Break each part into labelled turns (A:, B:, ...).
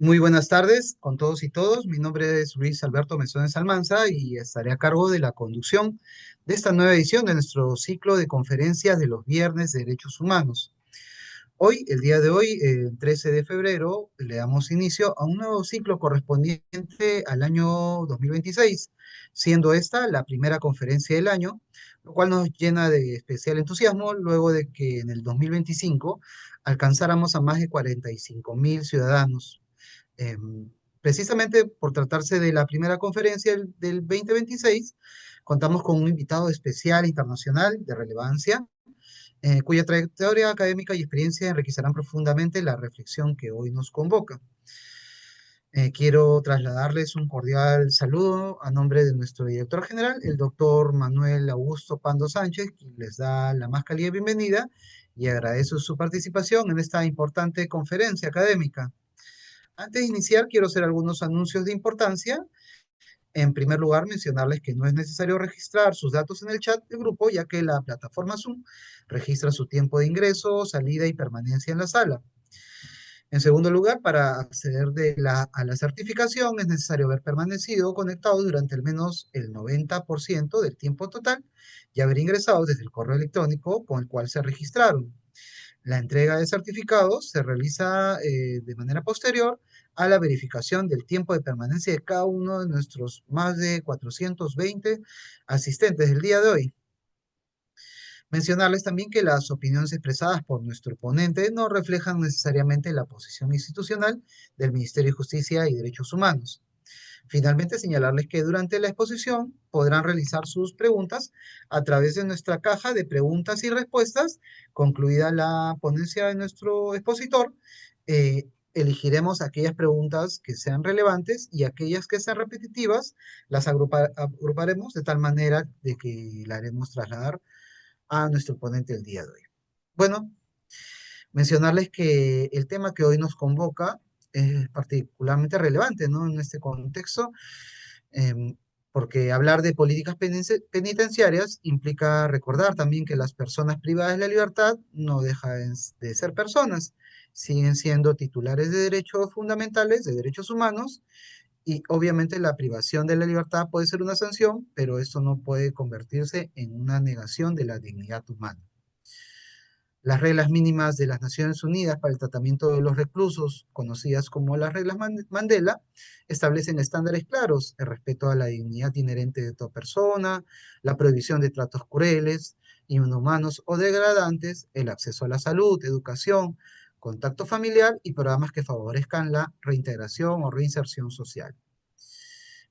A: Muy buenas tardes con todos y todos. Mi nombre es Luis Alberto Mesones Almanza y estaré a cargo de la conducción de esta nueva edición de nuestro ciclo de conferencias de los viernes de derechos humanos. Hoy, el día de hoy, el 13 de febrero, le damos inicio a un nuevo ciclo correspondiente al año 2026, siendo esta la primera conferencia del año, lo cual nos llena de especial entusiasmo luego de que en el 2025 alcanzáramos a más de 45.000 ciudadanos. Precisamente por tratarse de la primera conferencia del 2026, contamos con un invitado especial internacional de relevancia, cuya trayectoria académica y experiencia enriquecerán profundamente la reflexión que hoy nos convoca. Quiero trasladarles un cordial saludo a nombre de nuestro director general, el doctor Manuel Augusto Pando Sánchez, quien les da la más cálida bienvenida y agradece su participación en esta importante conferencia académica. Antes de iniciar, quiero hacer algunos anuncios de importancia. En primer lugar, mencionarles que no es necesario registrar sus datos en el chat del grupo, ya que la plataforma Zoom registra su tiempo de ingreso, salida y permanencia en la sala. En segundo lugar, para acceder a la certificación es necesario haber permanecido conectado durante al menos el 90% del tiempo total y haber ingresado desde el correo electrónico con el cual se registraron. La entrega de certificados se realiza de manera posterior a la verificación del tiempo de permanencia de cada uno de nuestros más de 420 asistentes del día de hoy. Mencionarles también que las opiniones expresadas por nuestro ponente no reflejan necesariamente la posición institucional del Ministerio de Justicia y Derechos Humanos. Finalmente, señalarles que durante la exposición podrán realizar sus preguntas a través de nuestra caja de preguntas y respuestas. Concluida la ponencia de nuestro expositor, elegiremos aquellas preguntas que sean relevantes y aquellas que sean repetitivas, las agruparemos de tal manera de que la haremos trasladar a nuestro ponente el día de hoy. Bueno, mencionarles que el tema que hoy nos convoca es particularmente relevante, ¿no? En este contexto, em, porque hablar de políticas penitenciarias implica recordar también que las personas privadas de la libertad no dejan de ser personas, siguen siendo titulares de derechos fundamentales, de derechos humanos, y obviamente la privación de la libertad puede ser una sanción, pero esto no puede convertirse en una negación de la dignidad humana. Las reglas mínimas de las Naciones Unidas para el tratamiento de los reclusos, conocidas como las reglas Mandela, establecen estándares claros, el respeto a la dignidad inherente de toda persona, la prohibición de tratos crueles, inhumanos o degradantes, el acceso a la salud, educación, contacto familiar y programas que favorezcan la reintegración o reinserción social.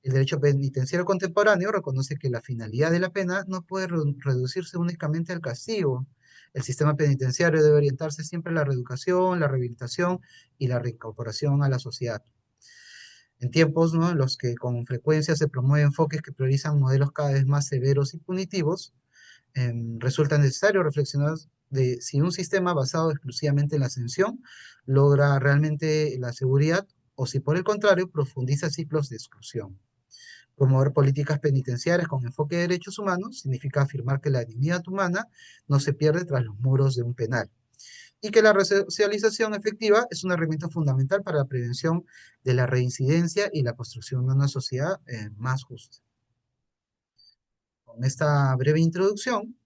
A: El derecho penitenciario contemporáneo reconoce que la finalidad de la pena no puede reducirse únicamente al castigo. El sistema penitenciario debe orientarse siempre a la reeducación, la rehabilitación y la reincorporación a la sociedad. En tiempos, ¿no?, en los que con frecuencia se promueven enfoques que priorizan modelos cada vez más severos y punitivos, resulta necesario reflexionar de si un sistema basado exclusivamente en la sanción logra realmente la seguridad o si por el contrario profundiza ciclos de exclusión. Promover políticas penitenciarias con enfoque de derechos humanos significa afirmar que la dignidad humana no se pierde tras los muros de un penal y que la resocialización efectiva es una herramienta fundamental para la prevención de la reincidencia y la construcción de una sociedad más justa. Con esta breve introducción,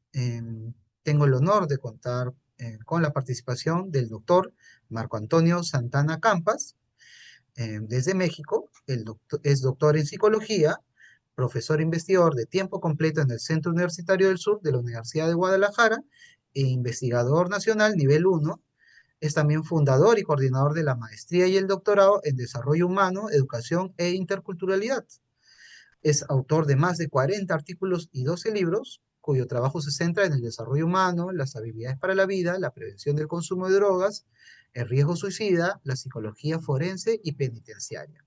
A: tengo el honor de contar con la participación del doctor Marco Antonio Santana Campas, desde México. Es doctor en psicología, profesor investigador de tiempo completo en el Centro Universitario del Sur de la Universidad de Guadalajara e investigador nacional nivel 1. Es también fundador y coordinador de la maestría y el doctorado en desarrollo humano, educación e interculturalidad. Es autor de más de 40 artículos y 12 libros, cuyo trabajo se centra en el desarrollo humano, las habilidades para la vida, la prevención del consumo de drogas, el riesgo suicida, la psicología forense y penitenciaria.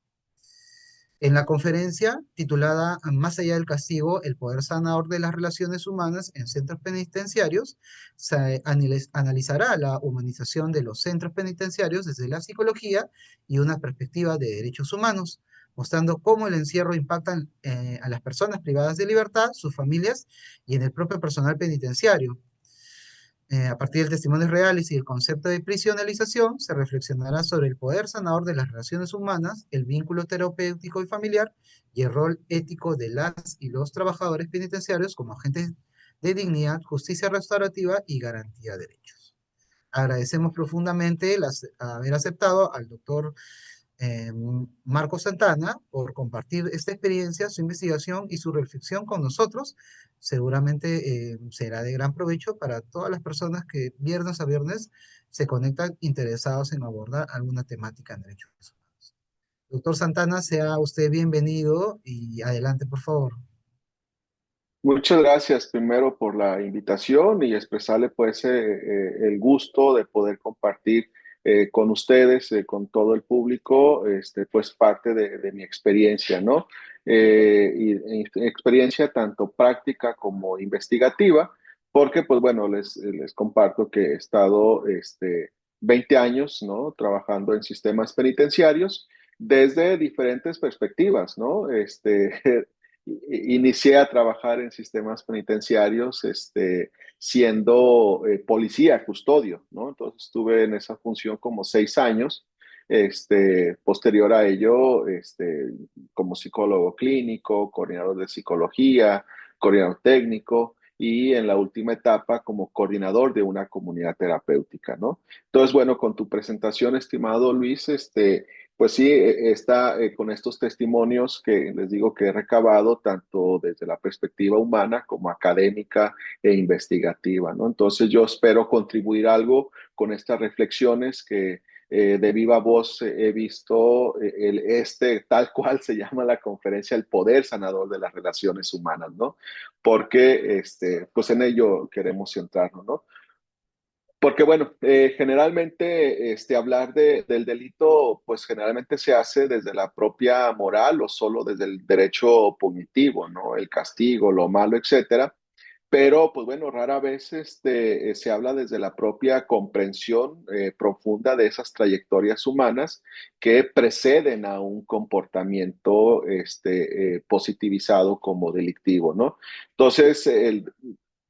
A: En la conferencia titulada Más allá del castigo, el poder sanador de las relaciones humanas en centros penitenciarios, se analizará la humanización de los centros penitenciarios desde la psicología y una perspectiva de derechos humanos, mostrando cómo el encierro impacta a las personas privadas de libertad, sus familias y en el propio personal penitenciario. A partir de testimonios reales y el concepto de prisionalización, se reflexionará sobre el poder sanador de las relaciones humanas, el vínculo terapéutico y familiar y el rol ético de las y los trabajadores penitenciarios como agentes de dignidad, justicia restaurativa y garantía de derechos. Agradecemos profundamente haber aceptado al doctor Marco Santana por compartir esta experiencia, su investigación y su reflexión con nosotros. Seguramente será de gran provecho para todas las personas que viernes a viernes se conectan interesados en abordar alguna temática en derechos humanos. Doctor Santana, sea usted bienvenido y adelante, por favor.
B: Muchas gracias primero por la invitación y expresarle pues el gusto de poder compartir con ustedes, con todo el público, pues parte de mi experiencia, ¿no? Experiencia tanto práctica como investigativa, porque pues bueno, les comparto que he estado 20 años, ¿no? Trabajando en sistemas penitenciarios desde diferentes perspectivas, ¿no? Inicié a trabajar en sistemas penitenciarios, siendo policía, custodio, ¿no? Entonces estuve en esa función como 6 años. Posterior a ello, como psicólogo clínico, coordinador de psicología, coordinador técnico y en la última etapa como coordinador de una comunidad terapéutica, ¿no? Entonces, bueno, con tu presentación, estimado Luis, pues sí, está con estos testimonios que les digo que he recabado tanto desde la perspectiva humana como académica e investigativa, ¿no? Entonces yo espero contribuir algo con estas reflexiones que de viva voz he visto tal cual se llama la conferencia, el poder sanador de las relaciones humanas, ¿no? Porque pues en ello queremos centrarnos, ¿no? Porque bueno, generalmente hablar del delito, pues generalmente se hace desde la propia moral o solo desde el derecho punitivo, ¿no? El castigo, lo malo, etcétera. Pero pues bueno, rara vez se habla desde la propia comprensión profunda de esas trayectorias humanas que preceden a un comportamiento positivizado como delictivo, ¿no? Entonces,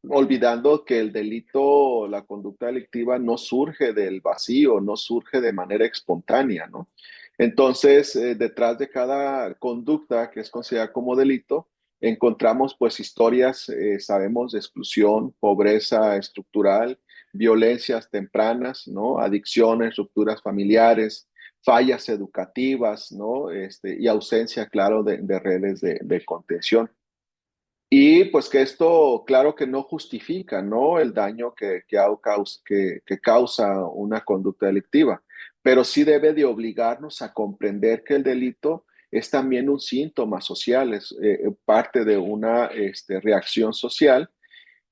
B: olvidando que el delito, la conducta delictiva no surge del vacío, no surge de manera espontánea, ¿no? Entonces, detrás de cada conducta que es considerada como delito, encontramos pues historias, sabemos, de exclusión, pobreza estructural, violencias tempranas, ¿no? Adicciones, rupturas familiares, fallas educativas, ¿no? Y ausencia, claro, de redes de contención. Y pues que esto, claro que no justifica, ¿no? El daño que causa una conducta delictiva, pero sí debe de obligarnos a comprender que el delito es también un síntoma social, es parte de una reacción social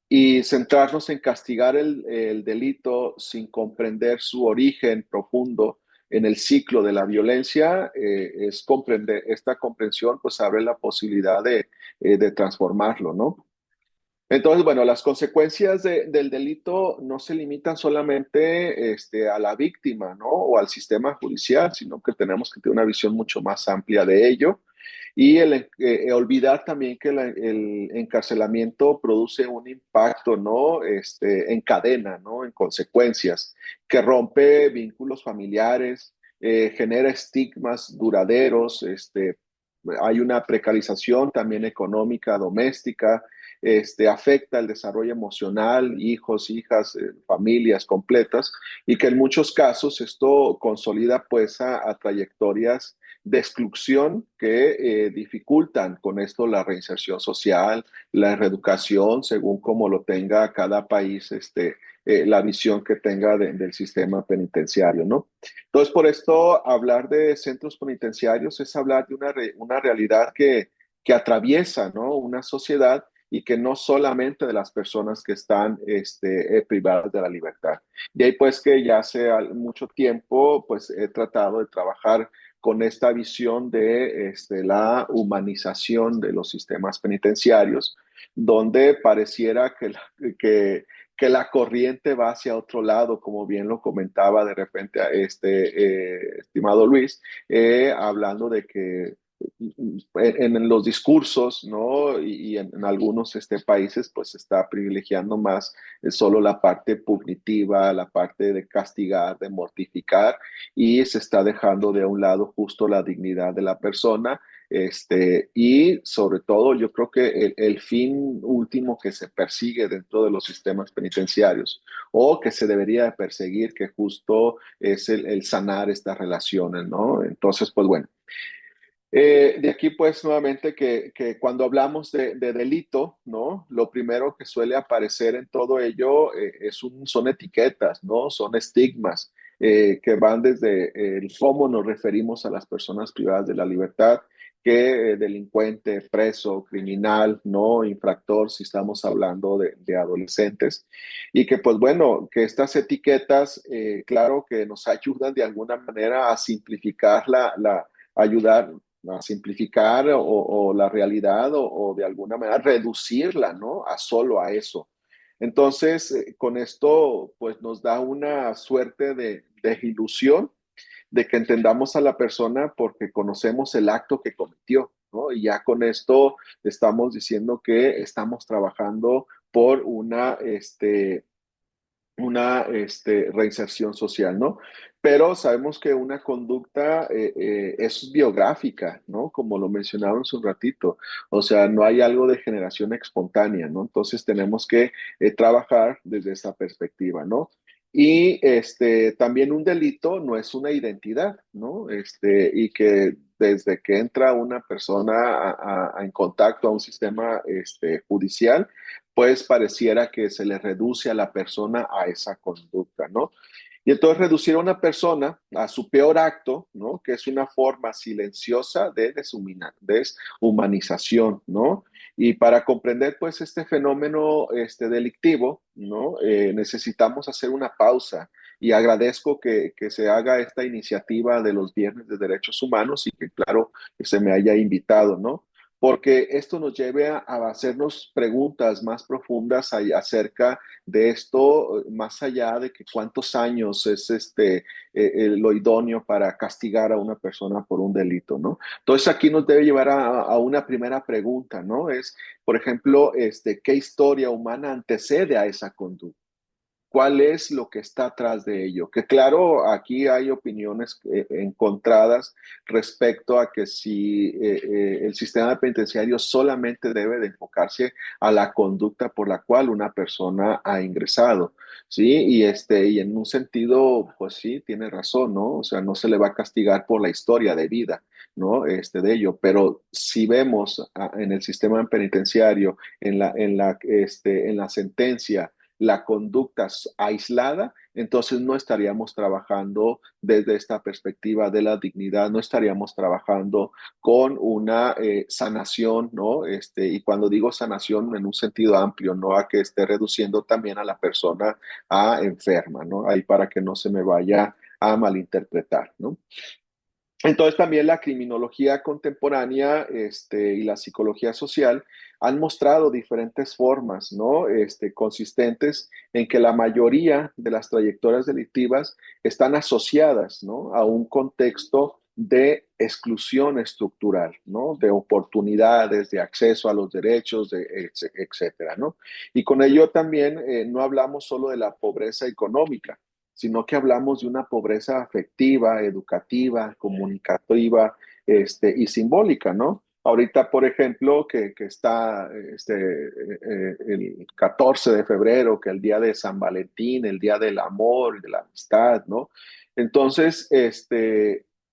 B: y centrarnos en castigar el delito sin comprender su origen profundo en el ciclo de la violencia, es comprender, esta comprensión pues abre la posibilidad de transformarlo, ¿no? Entonces, bueno, las consecuencias del delito no se limitan solamente a la víctima, ¿no? O al sistema judicial, sino que tenemos que tener una visión mucho más amplia de ello. Y olvidar también que el encarcelamiento produce un impacto, ¿no? En cadena, ¿no? En consecuencias, que rompe vínculos familiares, genera estigmas duraderos, hay una precarización también económica, doméstica, afecta el desarrollo emocional, hijos, hijas, familias completas, y que en muchos casos esto consolida pues a trayectorias de exclusión que dificultan con esto la reinserción social, la reeducación, según como lo tenga cada país, la visión que tenga del sistema penitenciario, ¿no? Entonces, por esto, hablar de centros penitenciarios es hablar de una realidad que atraviesa, ¿no? Una sociedad y que no solamente de las personas que están privadas de la libertad. Y ahí pues que ya hace mucho tiempo pues he tratado de trabajar con esta visión de la humanización de los sistemas penitenciarios, donde pareciera que la corriente va hacia otro lado, como bien lo comentaba de repente estimado Luis, hablando de que en los discursos, ¿no? Y en algunos países, pues se está privilegiando más solo la parte punitiva, la parte de castigar, de mortificar, y se está dejando de un lado justo la dignidad de la persona. Y sobre todo, yo creo que el fin último que se persigue dentro de los sistemas penitenciarios o que se debería perseguir, que justo es el sanar estas relaciones, ¿no? Entonces, pues bueno. De aquí, pues, nuevamente que cuando hablamos de delito, ¿no? Lo primero que suele aparecer en todo ello son etiquetas, ¿no? Son estigmas que van desde el cómo nos referimos a las personas privadas de la libertad, que delincuente, preso, criminal, ¿no? Infractor, si estamos hablando de adolescentes. Y que, pues, bueno, que estas etiquetas, claro, que nos ayudan de alguna manera a simplificar ayudar a simplificar o la realidad o de alguna manera reducirla, ¿no? A solo a eso. Entonces, con esto, pues nos da una suerte de ilusión de que entendamos a la persona porque conocemos el acto que cometió, ¿no? Y ya con esto estamos diciendo que estamos trabajando por una reinserción social, ¿no? Pero sabemos que una conducta es biográfica, ¿no? Como lo mencionaron hace un ratito. O sea, no hay algo de generación espontánea, ¿no? Entonces tenemos que trabajar desde esa perspectiva, ¿no? Y también un delito no es una identidad, ¿no? Y que desde que entra una persona en contacto a un sistema judicial, pues pareciera que se le reduce a la persona a esa conducta, ¿no? Y entonces reducir a una persona a su peor acto, ¿no? Que es una forma silenciosa de deshumanización, ¿no? Y para comprender, pues, este fenómeno delictivo, ¿no? Necesitamos hacer una pausa y agradezco que se haga esta iniciativa de los Viernes de Derechos Humanos y que, claro, que se me haya invitado, ¿no? Porque esto nos lleve a hacernos preguntas más profundas acerca de esto, más allá de que cuántos años es lo idóneo para castigar a una persona por un delito, ¿no? Entonces aquí nos debe llevar a una primera pregunta, ¿no? Es, por ejemplo, ¿qué historia humana antecede a esa conducta? ¿Cuál es lo que está atrás de ello? Que claro, aquí hay opiniones encontradas respecto a que si el sistema penitenciario solamente debe de enfocarse a la conducta por la cual una persona ha ingresado, ¿sí? Y en un sentido, pues sí, tiene razón, ¿no? O sea, no se le va a castigar por la historia de vida, ¿no? De ello, pero si vemos en el sistema penitenciario, en la sentencia, la conducta aislada, entonces no estaríamos trabajando desde esta perspectiva de la dignidad, no estaríamos trabajando con una sanación, ¿no? Y cuando digo sanación en un sentido amplio, no a que esté reduciendo también a la persona a enferma, ¿no? Ahí para que no se me vaya a malinterpretar, ¿no? Entonces también la criminología contemporánea y la psicología social han mostrado diferentes formas, ¿no? Consistentes en que la mayoría de las trayectorias delictivas están asociadas, ¿no? A un contexto de exclusión estructural, ¿no? De oportunidades, de acceso a los derechos, etcétera, ¿no? Y con ello también no hablamos solo de la pobreza económica, sino que hablamos de una pobreza afectiva, educativa, comunicativa, y simbólica, ¿no? Ahorita, por ejemplo, que está el 14 de febrero, que el día de San Valentín, el día del amor, de la amistad, ¿no? Entonces,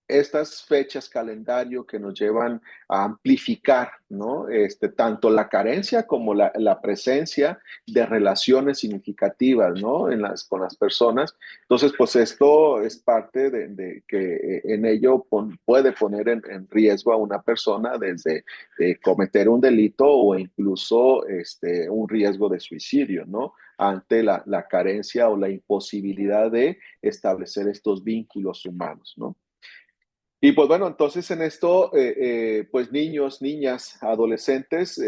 B: estas fechas calendario que nos llevan a amplificar, ¿no? Tanto la carencia como la presencia de relaciones significativas, ¿no? Con las personas. Entonces, pues esto es parte de que en ello puede poner en riesgo a una persona desde cometer un delito o incluso un riesgo de suicidio, ¿no? Ante la carencia o la imposibilidad de establecer estos vínculos humanos, ¿no? Y pues bueno, entonces en esto, pues niños, niñas, adolescentes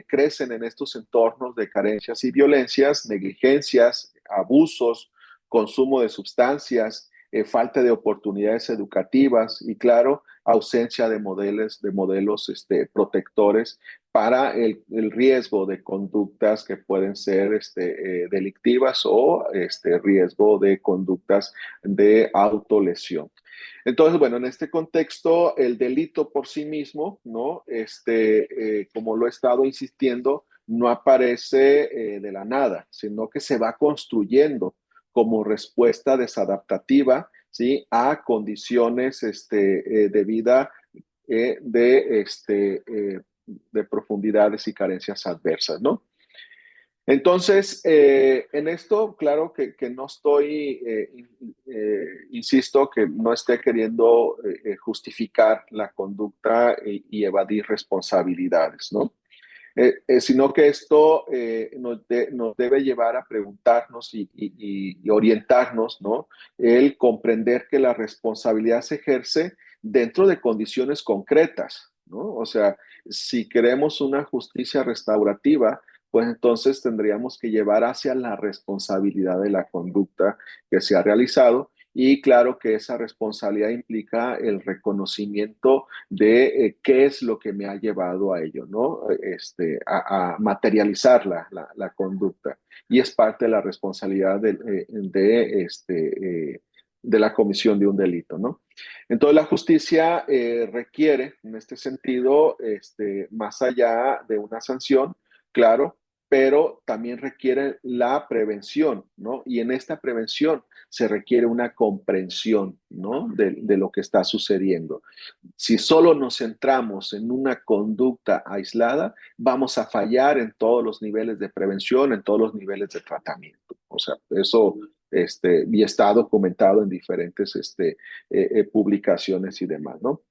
B: crecen en estos entornos de carencias y violencias, negligencias, abusos, consumo de sustancias, falta de oportunidades educativas y claro, ausencia de modelos protectores para el riesgo de conductas que pueden ser delictivas o riesgo de conductas de autolesión. Entonces, bueno, en este contexto, el delito por sí mismo, ¿no? Como lo he estado insistiendo, no aparece de la nada, sino que se va construyendo como respuesta desadaptativa, ¿sí? A condiciones de vida de profundidades y carencias adversas, ¿no? Entonces, en esto, claro que no estoy, insisto, que no esté queriendo justificar la conducta y evadir responsabilidades, ¿no? Sino que esto nos debe llevar a preguntarnos y orientarnos, ¿no? El comprender que la responsabilidad se ejerce dentro de condiciones concretas, ¿no? O sea, si queremos una justicia restaurativa, pues entonces tendríamos que llevar hacia la responsabilidad de la conducta que se ha realizado. Y claro que esa responsabilidad implica el reconocimiento de qué es lo que me ha llevado a ello, ¿no? A materializar la conducta. Y es parte de la responsabilidad de la comisión de un delito, ¿no? Entonces la justicia requiere, en este sentido, más allá de una sanción, claro, pero también requiere la prevención, ¿no? Y en esta prevención se requiere una comprensión, ¿no? De lo que está sucediendo. Si solo nos centramos en una conducta aislada, vamos a fallar en todos los niveles de prevención, en todos los niveles de tratamiento. O sea, eso y está documentado en diferentes publicaciones y demás, ¿no?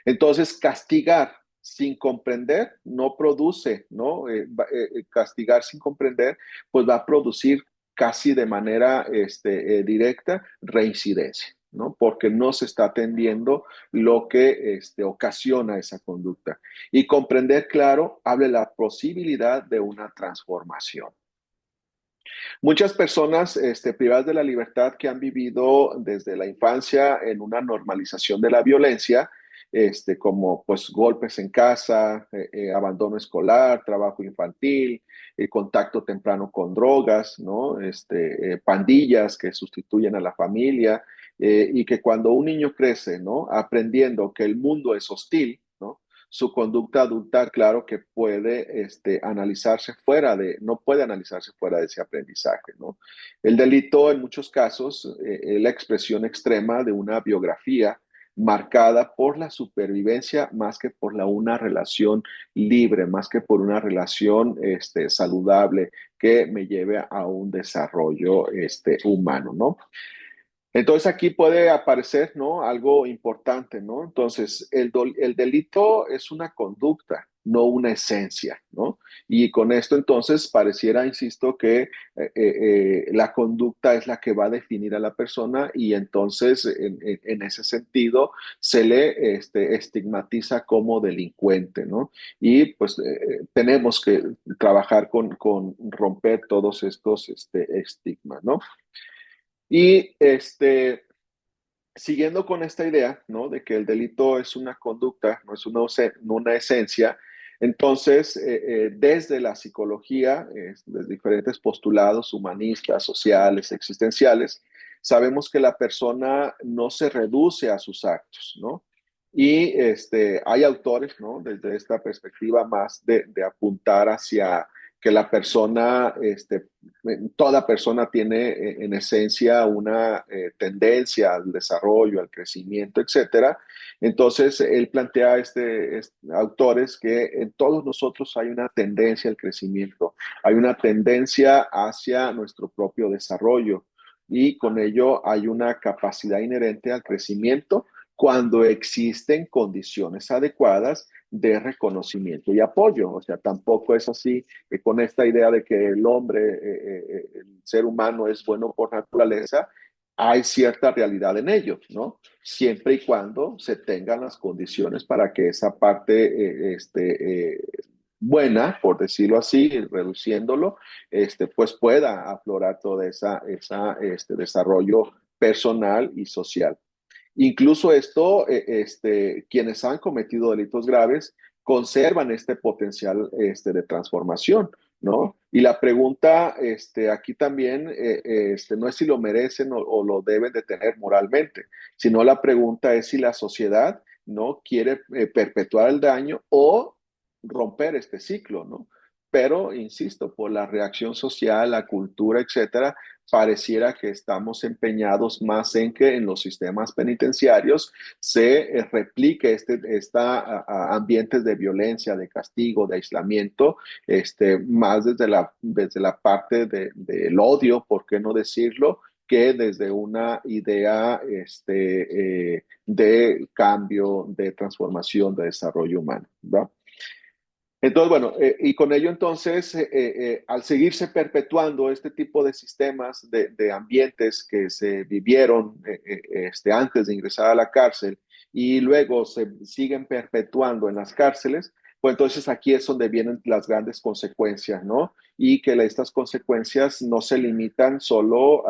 B: Entonces, castigar sin comprender no produce, ¿no? Castigar sin comprender, pues va a producir casi de manera directa reincidencia, ¿no? Porque no se está atendiendo lo que ocasiona esa conducta. Y comprender, claro, hable la posibilidad de una transformación. Muchas personas privadas de la libertad que han vivido desde la infancia en una normalización de la violencia, como pues golpes en casa, abandono escolar, trabajo infantil, contacto temprano con drogas, ¿no? Pandillas que sustituyen a la familia, y que cuando un niño crece, ¿no? Aprendiendo que el mundo es hostil, ¿no? Su conducta adulta, claro que puede analizarse no puede analizarse fuera de ese aprendizaje, ¿no? El delito, en muchos casos, es la expresión extrema de una biografía marcada por la supervivencia más que por una relación libre, más que por una relación saludable que me lleve a un desarrollo humano, ¿no? Entonces aquí puede aparecer, ¿no? Algo importante, ¿no? Entonces, el delito es una conducta, no una esencia, ¿no? Y con esto entonces pareciera, insisto, que la conducta es la que va a definir a la persona y entonces en ese sentido se le estigmatiza como delincuente, ¿no? Y pues tenemos que trabajar con romper todos estos estigmas, ¿no? Y siguiendo con esta idea, ¿no? De que el delito es una conducta, no es una esencia, entonces, desde la psicología, desde diferentes postulados humanistas, sociales, existenciales, sabemos que la persona no se reduce a sus actos, ¿no? Y hay autores, ¿no? Desde esta perspectiva más de apuntar hacia que la persona, toda persona tiene en esencia una tendencia al desarrollo, al crecimiento, etcétera. Entonces, él plantea autores que en todos nosotros hay una tendencia al crecimiento, hay una tendencia hacia nuestro propio desarrollo y con ello hay una capacidad inherente al crecimiento cuando existen condiciones adecuadas de reconocimiento y apoyo. O sea, tampoco es así que con esta idea de que el hombre, el ser humano es bueno por naturaleza, hay cierta realidad en ello, ¿no? Siempre y cuando se tengan las condiciones para que esa parte buena, por decirlo así, reduciéndolo, pues pueda aflorar todo ese desarrollo personal y social. Incluso esto, quienes han cometido delitos graves conservan este potencial de transformación, ¿no? Y la pregunta aquí también no es si lo merecen o lo deben de tener moralmente, sino la pregunta es si la sociedad no quiere perpetuar el daño o romper este ciclo, ¿no? Pero, insisto, por la reacción social, la cultura, etcétera, pareciera que estamos empeñados más en que en los sistemas penitenciarios se replique ambientes de violencia, de castigo, de aislamiento, más desde la parte del odio, ¿por qué no decirlo? Que desde una idea de cambio, de transformación, de desarrollo humano, ¿verdad? Entonces, bueno, y con ello entonces, al seguirse perpetuando este tipo de sistemas, de ambientes que se vivieron antes de ingresar a la cárcel y luego se siguen perpetuando en las cárceles, pues entonces aquí es donde vienen las grandes consecuencias, ¿no? Y que estas consecuencias no se limitan solo,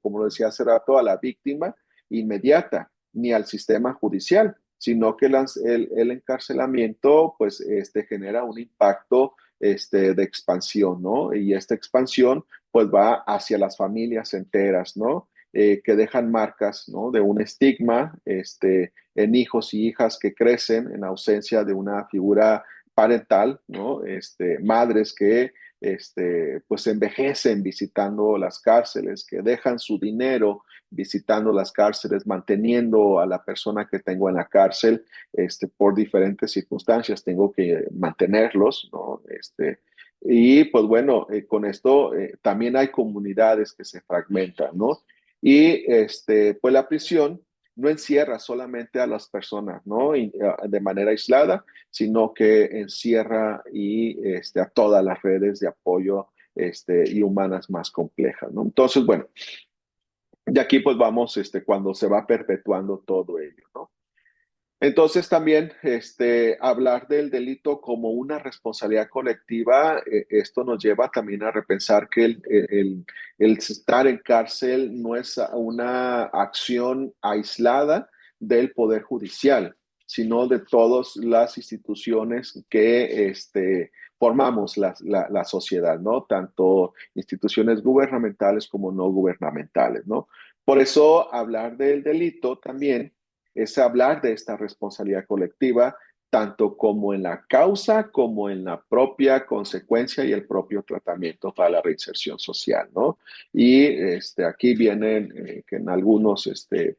B: como lo decía hace rato, a la víctima inmediata, ni al sistema judicial, sino que el encarcelamiento pues genera un impacto de expansión, ¿no? Y esta expansión pues va hacia las familias enteras, ¿no? Que dejan marcas, ¿no? De un estigma en hijos y hijas que crecen en ausencia de una figura parental, ¿no? Madres que pues envejecen visitando las cárceles, que dejan su dinero visitando las cárceles, manteniendo a la persona que tengo en la cárcel, por diferentes circunstancias, tengo que mantenerlos, ¿no? Y pues bueno, con esto también hay comunidades que se fragmentan, ¿no? Y pues la prisión no encierra solamente a las personas, ¿no? De manera aislada, sino que encierra a todas las redes de apoyo y humanas más complejas, ¿no? Entonces, bueno, y aquí pues vamos cuando se va perpetuando todo ello, ¿no? Entonces también hablar del delito como una responsabilidad colectiva, esto nos lleva también a repensar que el estar en cárcel no es una acción aislada del Poder Judicial, sino de todas las instituciones que formamos la sociedad, ¿no? Tanto instituciones gubernamentales como no gubernamentales, ¿no? Por eso hablar del delito también es hablar de esta responsabilidad colectiva, tanto como en la causa como en la propia consecuencia y el propio tratamiento para la reinserción social, ¿no? Y aquí vienen que en algunos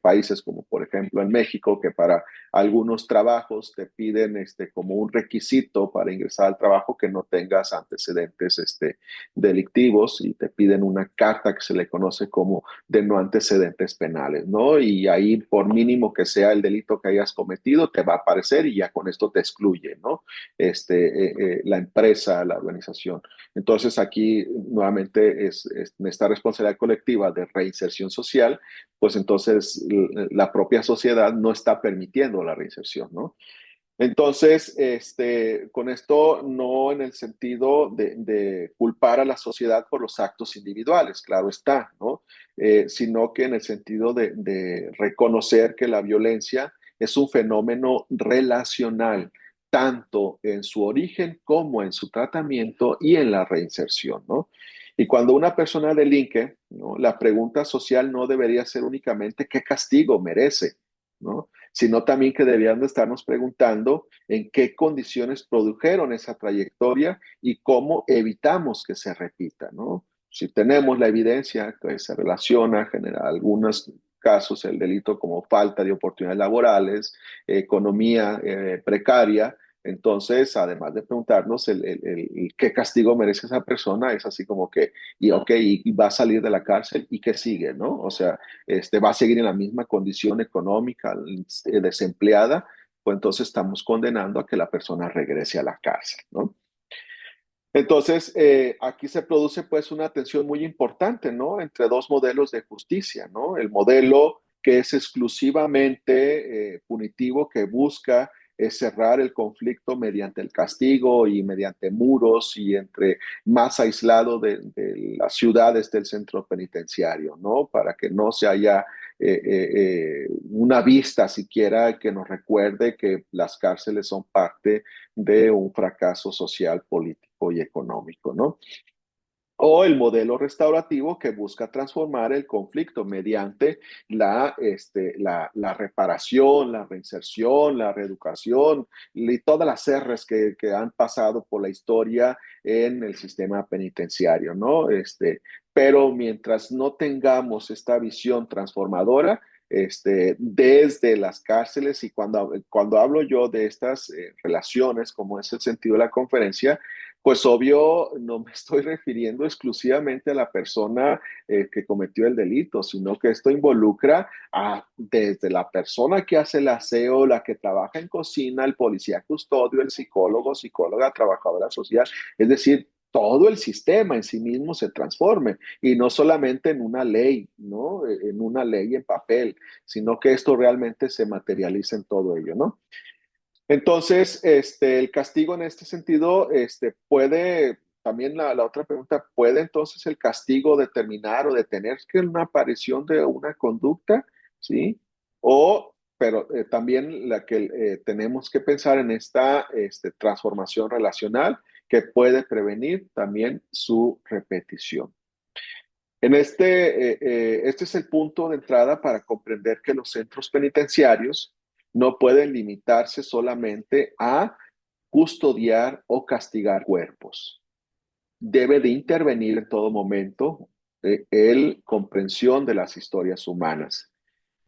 B: países, como por ejemplo en México, que para algunos trabajos te piden como un requisito para ingresar al trabajo que no tengas antecedentes delictivos y te piden una carta que se le conoce como de no antecedentes penales, ¿no? Y ahí, por mínimo que sea el delito que hayas cometido, te va a aparecer y ya con esto te excluye, ¿no? La empresa, la organización. Entonces, aquí nuevamente es esta responsabilidad colectiva de reinserción social, pues entonces la propia sociedad no está permitiendo la reinserción, ¿no? Entonces, con esto no en el sentido de culpar a la sociedad por los actos individuales, claro está, ¿no? Sino que en el sentido de reconocer que la violencia es un fenómeno relacional, tanto en su origen como en su tratamiento y en la reinserción, ¿no? Y cuando una persona delinque, ¿no? La pregunta social no debería ser únicamente qué castigo merece, ¿no? Sino también que debían de estarnos preguntando en qué condiciones produjeron esa trayectoria y cómo evitamos que se repita, ¿no? Si tenemos la evidencia que se relaciona, genera algunos casos el delito como falta de oportunidades laborales, economía precaria, entonces, además de preguntarnos qué castigo merece esa persona, es así como que, y ok, y va a salir de la cárcel, ¿y qué sigue, no? O sea, va a seguir en la misma condición económica, desempleada, pues entonces estamos condenando a que la persona regrese a la cárcel, ¿no? Entonces, aquí se produce pues una tensión muy importante, ¿no? Entre dos modelos de justicia, ¿no? El modelo que es exclusivamente punitivo, que busca cerrar el conflicto mediante el castigo y mediante muros y entre más aislado de las ciudades del centro penitenciario, ¿no? Para que no se haya una vista siquiera que nos recuerde que las cárceles son parte de un fracaso social, político y económico, ¿no? O el modelo restaurativo que busca transformar el conflicto mediante la reparación, la reinserción, la reeducación y todas las R's que han pasado por la historia en el sistema penitenciario, ¿no? Pero mientras no tengamos esta visión transformadora, desde las cárceles, y cuando hablo yo de estas relaciones, como es el sentido de la conferencia, pues obvio, no me estoy refiriendo exclusivamente a la persona que cometió el delito, sino que esto involucra desde la persona que hace el aseo, la que trabaja en cocina, el policía custodio, el psicólogo, psicóloga, trabajadora social, es decir, todo el sistema en sí mismo se transforme y no solamente en una ley, ¿no? En una ley en papel, sino que esto realmente se materializa en todo ello, ¿no? Entonces, el castigo en este sentido, puede, también la otra pregunta, ¿puede entonces el castigo determinar o detener que una aparición de una conducta? ¿Sí? Pero también la que tenemos que pensar en esta transformación relacional que puede prevenir también su repetición. Este es el punto de entrada para comprender que los centros penitenciarios no pueden limitarse solamente a custodiar o castigar cuerpos. Debe de intervenir en todo momento el comprensión de las historias humanas.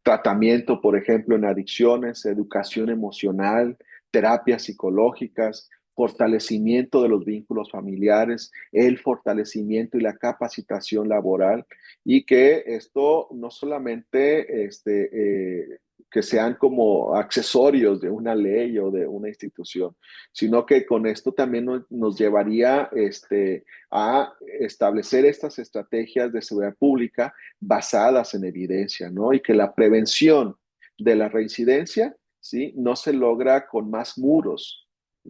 B: Tratamiento, por ejemplo, en adicciones, educación emocional, terapias psicológicas, fortalecimiento de los vínculos familiares, el fortalecimiento y la capacitación laboral, y que esto no solamente que sean como accesorios de una ley o de una institución, sino que con esto también nos llevaría a establecer estas estrategias de seguridad pública basadas en evidencia, ¿no? Y que la prevención de la reincidencia, ¿sí? No se logra con más muros,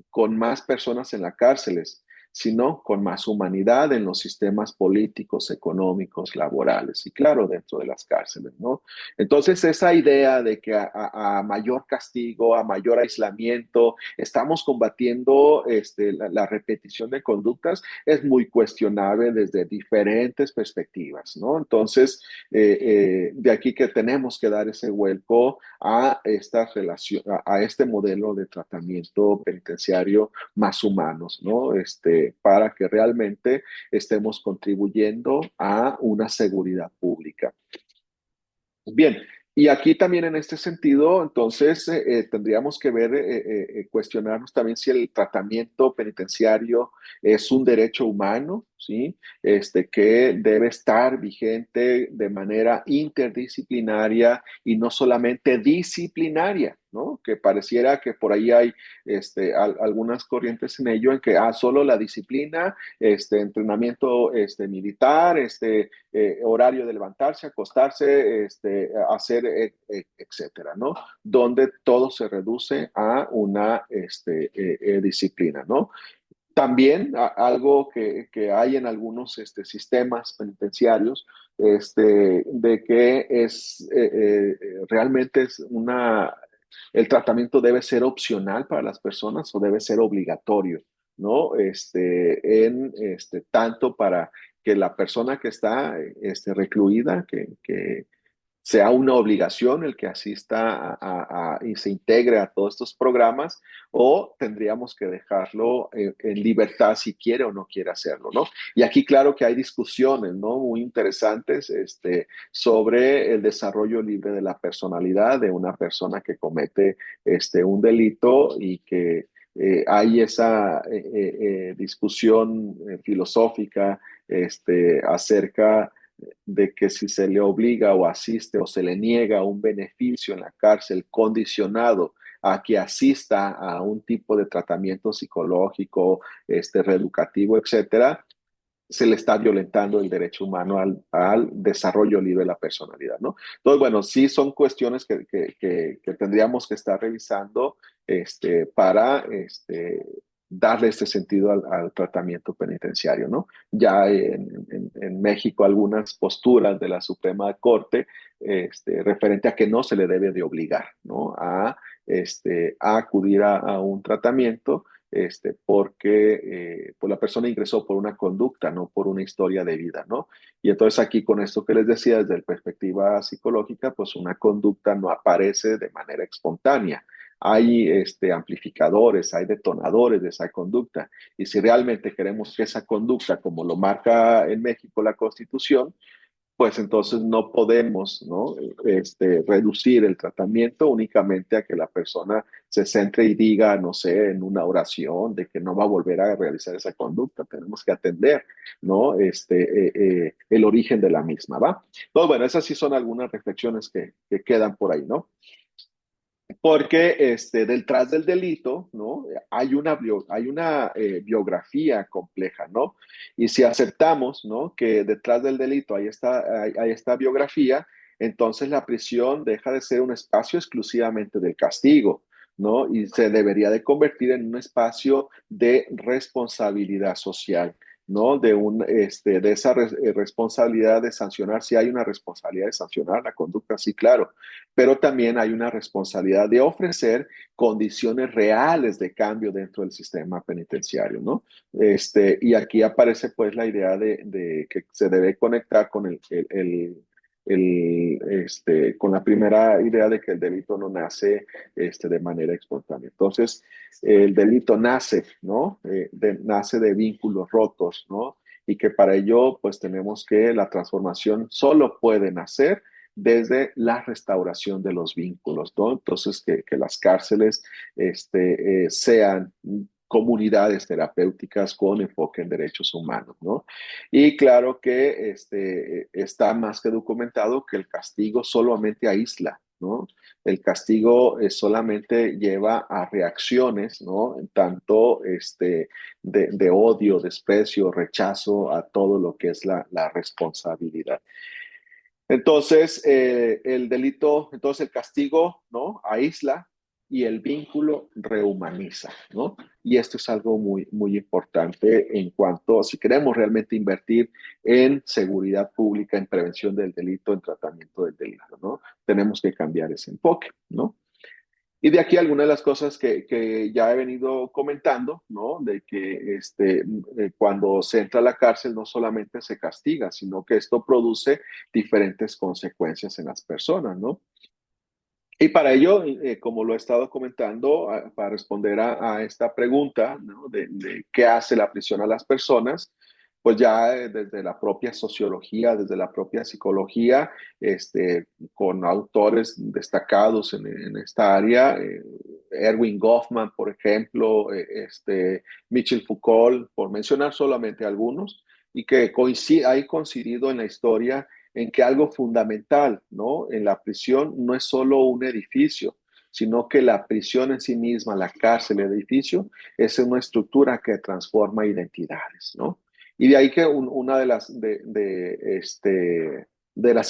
B: con más personas en las cárceles, sino con más humanidad en los sistemas políticos, económicos, laborales y claro, dentro de las cárceles, ¿no? Entonces, esa idea de que a mayor castigo, a mayor aislamiento, estamos combatiendo la repetición de conductas es muy cuestionable desde diferentes perspectivas, ¿no? Entonces, de aquí que tenemos que dar ese vuelco a esta relación, a este modelo de tratamiento penitenciario más humanos, ¿no? Para que realmente estemos contribuyendo a una seguridad pública. Bien, y aquí también en este sentido, entonces tendríamos que ver, cuestionarnos también si el tratamiento penitenciario es un derecho humano, ¿sí? Que debe estar vigente de manera interdisciplinaria y no solamente disciplinaria, ¿no? Que pareciera que por ahí hay algunas corrientes en ello en que solo la disciplina, entrenamiento militar, horario de levantarse, acostarse, hacer, etcétera, ¿no? Donde todo se reduce a una disciplina, ¿no? También algo que hay en algunos sistemas penitenciarios, de que realmente el tratamiento debe ser opcional para las personas o debe ser obligatorio, ¿no? Tanto para que la persona que está recluida, que sea una obligación el que asista y se integre a todos estos programas, o tendríamos que dejarlo en libertad si quiere o no quiere hacerlo, ¿no? Y aquí claro que hay discusiones, ¿no? Muy interesantes sobre el desarrollo libre de la personalidad de una persona que comete un delito y que hay esa discusión filosófica acerca de que si se le obliga o asiste o se le niega un beneficio en la cárcel condicionado a que asista a un tipo de tratamiento psicológico, reeducativo, etcétera, se le está violentando el derecho humano al desarrollo libre de la personalidad, ¿no? Entonces, bueno, sí son cuestiones que tendríamos que estar revisando para darle este sentido al tratamiento penitenciario, ¿no? Ya en México algunas posturas de la Suprema Corte referente a que no se le debe de obligar, ¿no? A acudir a un tratamiento porque pues la persona ingresó por una conducta, no por una historia de vida, ¿no? Y entonces aquí con esto que les decía, desde la perspectiva psicológica, pues una conducta no aparece de manera espontánea. Hay amplificadores, hay detonadores de esa conducta. Y si realmente queremos que esa conducta, como lo marca en México la Constitución, pues entonces no podemos, ¿no? Reducir el tratamiento únicamente a que la persona se centre y diga, no sé, en una oración de que no va a volver a realizar esa conducta. Tenemos que atender, ¿no? El origen de la misma, ¿va? Entonces, bueno, esas sí son algunas reflexiones que quedan por ahí, ¿no? Porque detrás del delito, ¿no? Hay una biografía compleja, ¿no? Y si aceptamos, ¿no? Que detrás del delito hay esta biografía, entonces la prisión deja de ser un espacio exclusivamente del castigo, ¿no? Y se debería de convertir en un espacio de responsabilidad social. ¿No? De esa responsabilidad de sancionar, si hay una responsabilidad de sancionar la conducta, sí, claro, pero también hay una responsabilidad de ofrecer condiciones reales de cambio dentro del sistema penitenciario, ¿no? Y aquí aparece pues la idea de que se debe conectar con con la primera idea de que el delito no nace de manera espontánea. Entonces, el delito nace, ¿no? Nace de vínculos rotos, ¿no? Y que para ello, pues tenemos que la transformación solo puede nacer desde la restauración de los vínculos, ¿no? Entonces, que las cárceles sean comunidades terapéuticas con enfoque en derechos humanos, ¿no? Y claro que está más que documentado que el castigo solamente aísla, ¿no? El castigo solamente lleva a reacciones, ¿no? Tanto de odio, desprecio, rechazo a todo lo que es la responsabilidad. Entonces, entonces el castigo, ¿no? Aísla y el vínculo rehumaniza, ¿no? Y esto es algo muy, muy importante en cuanto, si queremos realmente invertir en seguridad pública, en prevención del delito, en tratamiento del delito, ¿no? Tenemos que cambiar ese enfoque, ¿no? Y de aquí algunas de las cosas que ya he venido comentando, ¿no? De que cuando se entra a la cárcel no solamente se castiga, sino que esto produce diferentes consecuencias en las personas, ¿no? Y para ello, como lo he estado comentando, para responder a esta pregunta, ¿no? De qué hace la prisión a las personas, pues ya desde la propia sociología, desde la propia psicología, con autores destacados en esta área, Erwin Goffman, por ejemplo, Michel Foucault, por mencionar solamente algunos, y que hay coincidido en la historia en que algo fundamental, ¿no? En la prisión no es solo un edificio, sino que la prisión en sí misma, la cárcel, el edificio, es una estructura que transforma identidades, ¿no? Y de ahí que una de las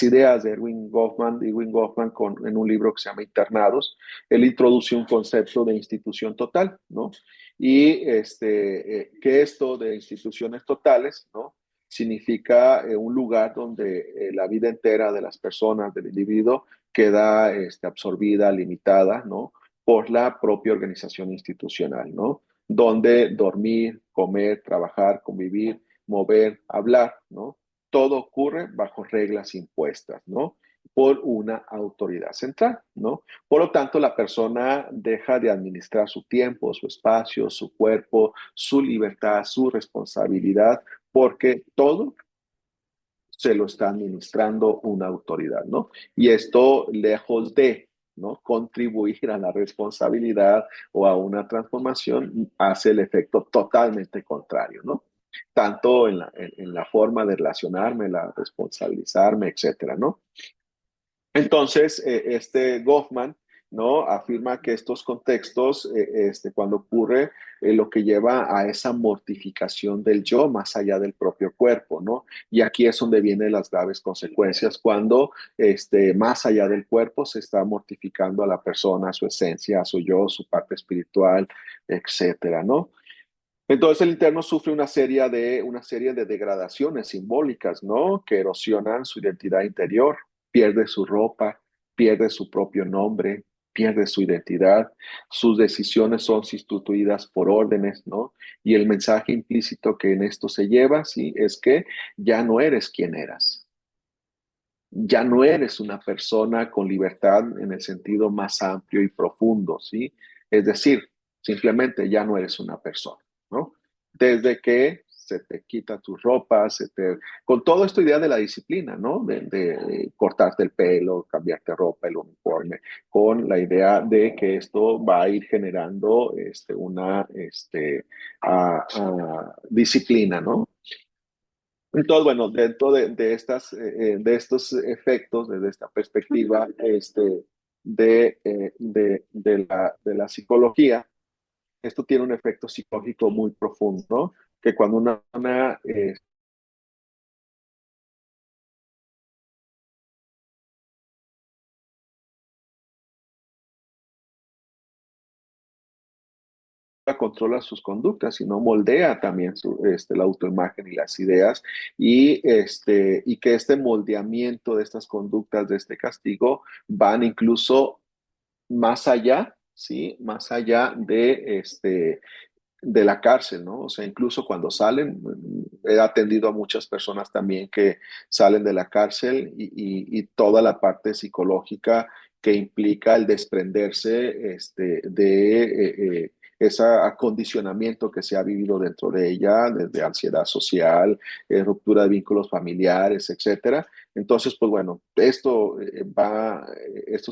B: ideas de Erwin Goffman en un libro que se llama Internados, él introduce un concepto de institución total, ¿no? Y que esto de instituciones totales, ¿no? Significa un lugar donde la vida entera de las personas, del individuo, queda absorbida, limitada, ¿no? Por la propia organización institucional, ¿no? Donde dormir, comer, trabajar, convivir, mover, hablar, ¿no? Todo ocurre bajo reglas impuestas, ¿no? Por una autoridad central, ¿no? Por lo tanto, la persona deja de administrar su tiempo, su espacio, su cuerpo, su libertad, su responsabilidad, porque todo se lo está administrando una autoridad, ¿no? Y esto, lejos de, ¿no? Contribuir a la responsabilidad o a una transformación, hace el efecto totalmente contrario, ¿no? Tanto en la forma de relacionarme, la responsabilizarme, etcétera, ¿no? Entonces, Goffman, ¿no? Afirma que estos contextos, cuando ocurre, lo que lleva a esa mortificación del yo más allá del propio cuerpo, ¿no? Y aquí es donde vienen las graves consecuencias cuando, más allá del cuerpo, se está mortificando a la persona, a su esencia, a su yo, su parte espiritual, etcétera, ¿no? Entonces el interno sufre una serie de degradaciones simbólicas, ¿no? Que erosionan su identidad interior, pierde su ropa, pierde su propio nombre, pierde su identidad, sus decisiones son sustituidas por órdenes, ¿no? Y el mensaje implícito que en esto se lleva, ¿sí? Es que ya no eres quien eras, ya no eres una persona con libertad en el sentido más amplio y profundo, ¿sí? Es decir, simplemente ya no eres una persona, ¿no? Desde que se te quita tu ropa, con todo esta idea de la disciplina, ¿no? De cortarte el pelo, cambiarte ropa, el uniforme, con la idea de que esto va a ir generando una disciplina, ¿no? Entonces, bueno, dentro de estos efectos, desde esta perspectiva de la psicología, esto tiene un efecto psicológico muy profundo, ¿no? Que cuando una controla sus conductas, sino moldea también la autoimagen y las ideas, y que este moldeamiento de estas conductas, de este castigo, van incluso más allá, ¿sí? Más allá de la cárcel, ¿no? O sea, incluso cuando salen, he atendido a muchas personas también que salen de la cárcel y toda la parte psicológica que implica el desprenderse ese acondicionamiento que se ha vivido dentro de ella, desde ansiedad social, ruptura de vínculos familiares, etcétera. Entonces, pues bueno, estos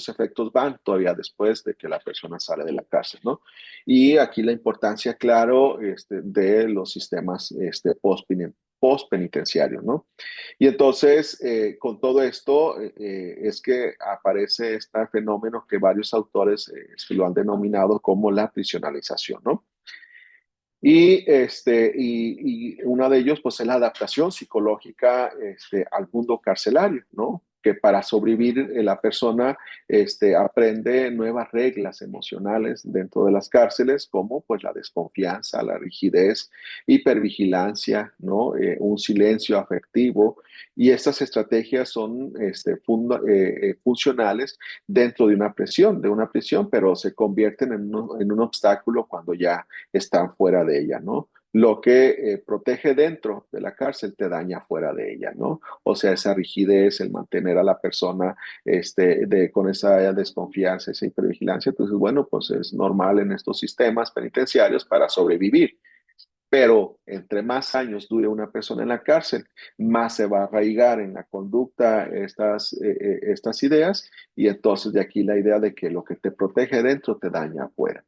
B: efectos van todavía después de que la persona sale de la cárcel, ¿no? Y aquí la importancia, claro, de los sistemas post-penitenciarios, ¿no? Y entonces, con todo esto, es que aparece este fenómeno que varios autores se lo han denominado como la prisionalización, ¿no? Y uno de ellos, pues, es la adaptación psicológica al mundo carcelario, ¿no? Que para sobrevivir la persona aprende nuevas reglas emocionales dentro de las cárceles, como pues la desconfianza, la rigidez, hipervigilancia, ¿no? Un silencio afectivo. Y estas estrategias son funcionales dentro de una prisión, pero se convierten en un obstáculo cuando ya están fuera de ella, ¿no? Lo que protege dentro de la cárcel te daña fuera de ella, ¿no? O sea, esa rigidez, el mantener a la persona con esa desconfianza, esa hipervigilancia, entonces, bueno, pues es normal en estos sistemas penitenciarios para sobrevivir. Pero entre más años dure una persona en la cárcel, más se va a arraigar en la conducta estas ideas, y entonces de aquí la idea de que lo que te protege dentro te daña afuera.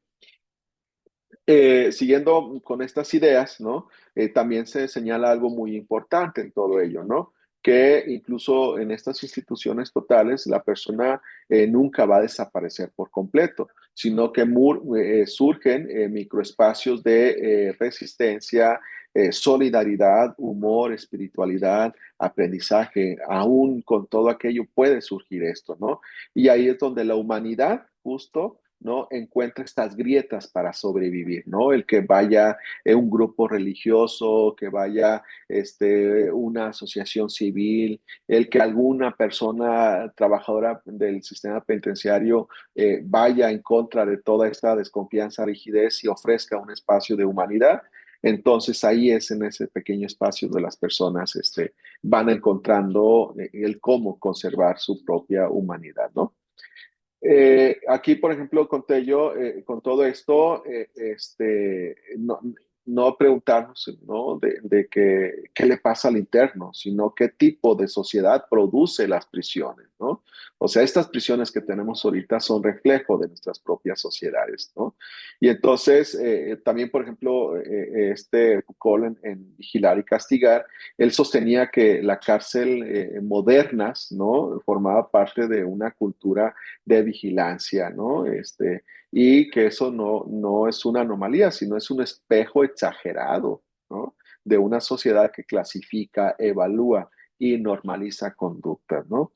B: Siguiendo con estas ideas, ¿no? También se señala algo muy importante en todo ello, ¿no? Que incluso en estas instituciones totales la persona nunca va a desaparecer por completo, sino que surgen microespacios de resistencia, solidaridad, humor, espiritualidad, aprendizaje. Aún con todo aquello puede surgir esto, ¿no? Y ahí es donde la humanidad justo, ¿no? Encuentra estas grietas para sobrevivir, ¿no? El que vaya un grupo religioso, que vaya una asociación civil, el que alguna persona trabajadora del sistema penitenciario vaya en contra de toda esta desconfianza, rigidez, y ofrezca un espacio de humanidad. Entonces ahí es en ese pequeño espacio de las personas van encontrando el cómo conservar su propia humanidad, ¿no? Aquí, por ejemplo, conté yo, con todo esto, no preguntarnos, ¿no? De qué le pasa al interno, sino qué tipo de sociedad produce las prisiones, ¿no? O sea, estas prisiones que tenemos ahorita son reflejo de nuestras propias sociedades, ¿no? Y entonces, también, por ejemplo, Foucault en Vigilar y Castigar, él sostenía que la cárcel modernas, ¿no? Formaba parte de una cultura de vigilancia, ¿no? Y que eso no es una anomalía, sino es un espejo exagerado, ¿no? De una sociedad que clasifica, evalúa y normaliza conductas, ¿no?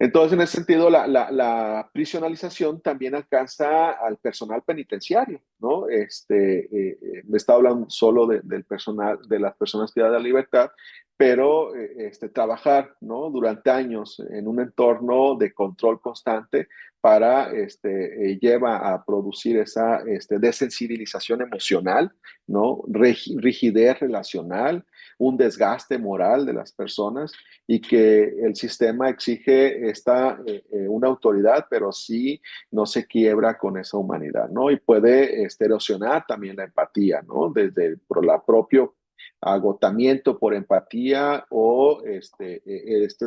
B: Entonces, en ese sentido, la prisionalización también alcanza al personal penitenciario, ¿no? Me está hablando solo del personal, de las personas privadas de la libertad, pero trabajar, ¿no? Durante años en un entorno de control constante lleva a producir esa desensibilización emocional, ¿no? Rigidez relacional, un desgaste moral de las personas y que el sistema exige una autoridad, pero sí no se quiebra con esa humanidad, ¿no? Y puede erosionar también la empatía, ¿no? Desde por la propio agotamiento por empatía o este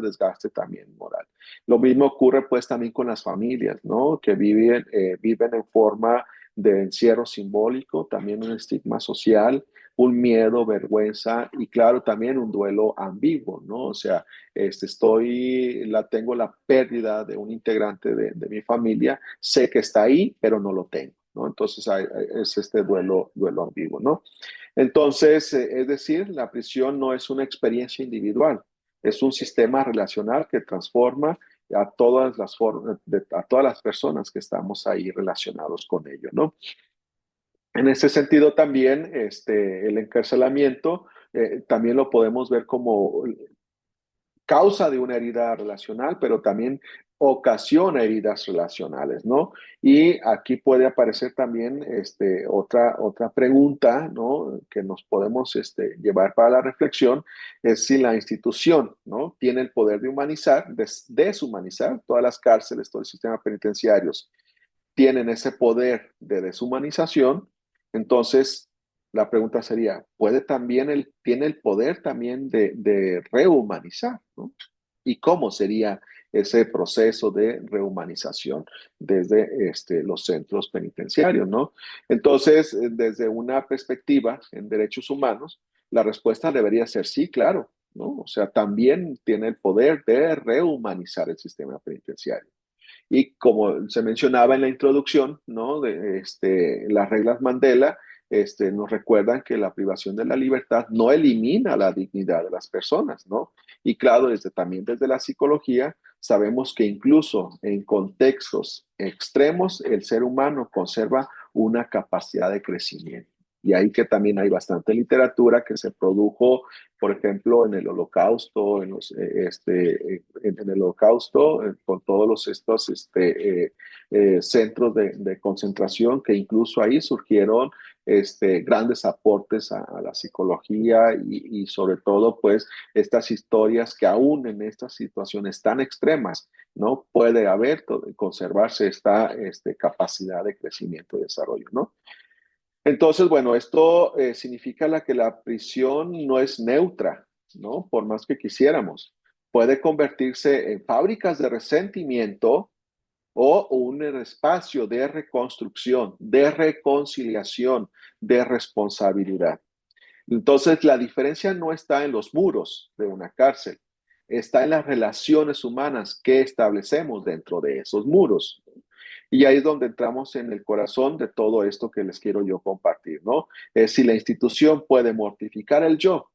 B: desgaste también moral. Lo mismo ocurre pues también con las familias, ¿no? Que viven en forma de encierro simbólico, también un estigma social, un miedo, vergüenza y claro, también un duelo ambiguo, ¿no? O sea, tengo la pérdida de un integrante de mi familia, sé que está ahí, pero no lo tengo, ¿no? Entonces es este duelo ambiguo, ¿no? Entonces, es decir, la prisión no es una experiencia individual, es un sistema relacional que transforma a todas las formas, a todas las personas que estamos ahí relacionados con ello, ¿no? En ese sentido también, el encarcelamiento también lo podemos ver como causa de una herida relacional, pero también ocasiona heridas relacionales, ¿no? Y aquí puede aparecer también otra pregunta, ¿no? Que nos podemos llevar para la reflexión, es si la institución, ¿no? Tiene el poder de humanizar, deshumanizar todas las cárceles, todo el sistema penitenciario, tienen ese poder de deshumanización, entonces la pregunta sería, ¿tiene el poder también de rehumanizar, ¿no? ¿Y cómo sería ese proceso de rehumanización desde los centros penitenciarios, ¿no? Entonces, desde una perspectiva en derechos humanos, la respuesta debería ser sí, claro, ¿no? O sea, también tiene el poder de rehumanizar el sistema penitenciario. Y como se mencionaba en la introducción, ¿no? Las reglas Mandela nos recuerdan que la privación de la libertad no elimina la dignidad de las personas, ¿no? Y claro, también desde la psicología, sabemos que incluso en contextos extremos, el ser humano conserva una capacidad de crecimiento. Y ahí que también hay bastante literatura que se produjo, por ejemplo, en el Holocausto, en el Holocausto, con todos centros de concentración, que incluso ahí surgieron grandes aportes a la psicología y sobre todo, pues, estas historias que aún en estas situaciones tan extremas, ¿no? Puede conservarse esta capacidad de crecimiento y desarrollo, ¿no? Entonces, bueno, esto significa que la prisión no es neutra, ¿no? Por más que quisiéramos. Puede convertirse en fábricas de resentimiento o un espacio de reconstrucción, de reconciliación, de responsabilidad. Entonces, la diferencia no está en los muros de una cárcel, está en las relaciones humanas que establecemos dentro de esos muros. Y ahí es donde entramos en el corazón de todo esto que les quiero yo compartir, ¿no? Es si la institución puede mortificar el yo,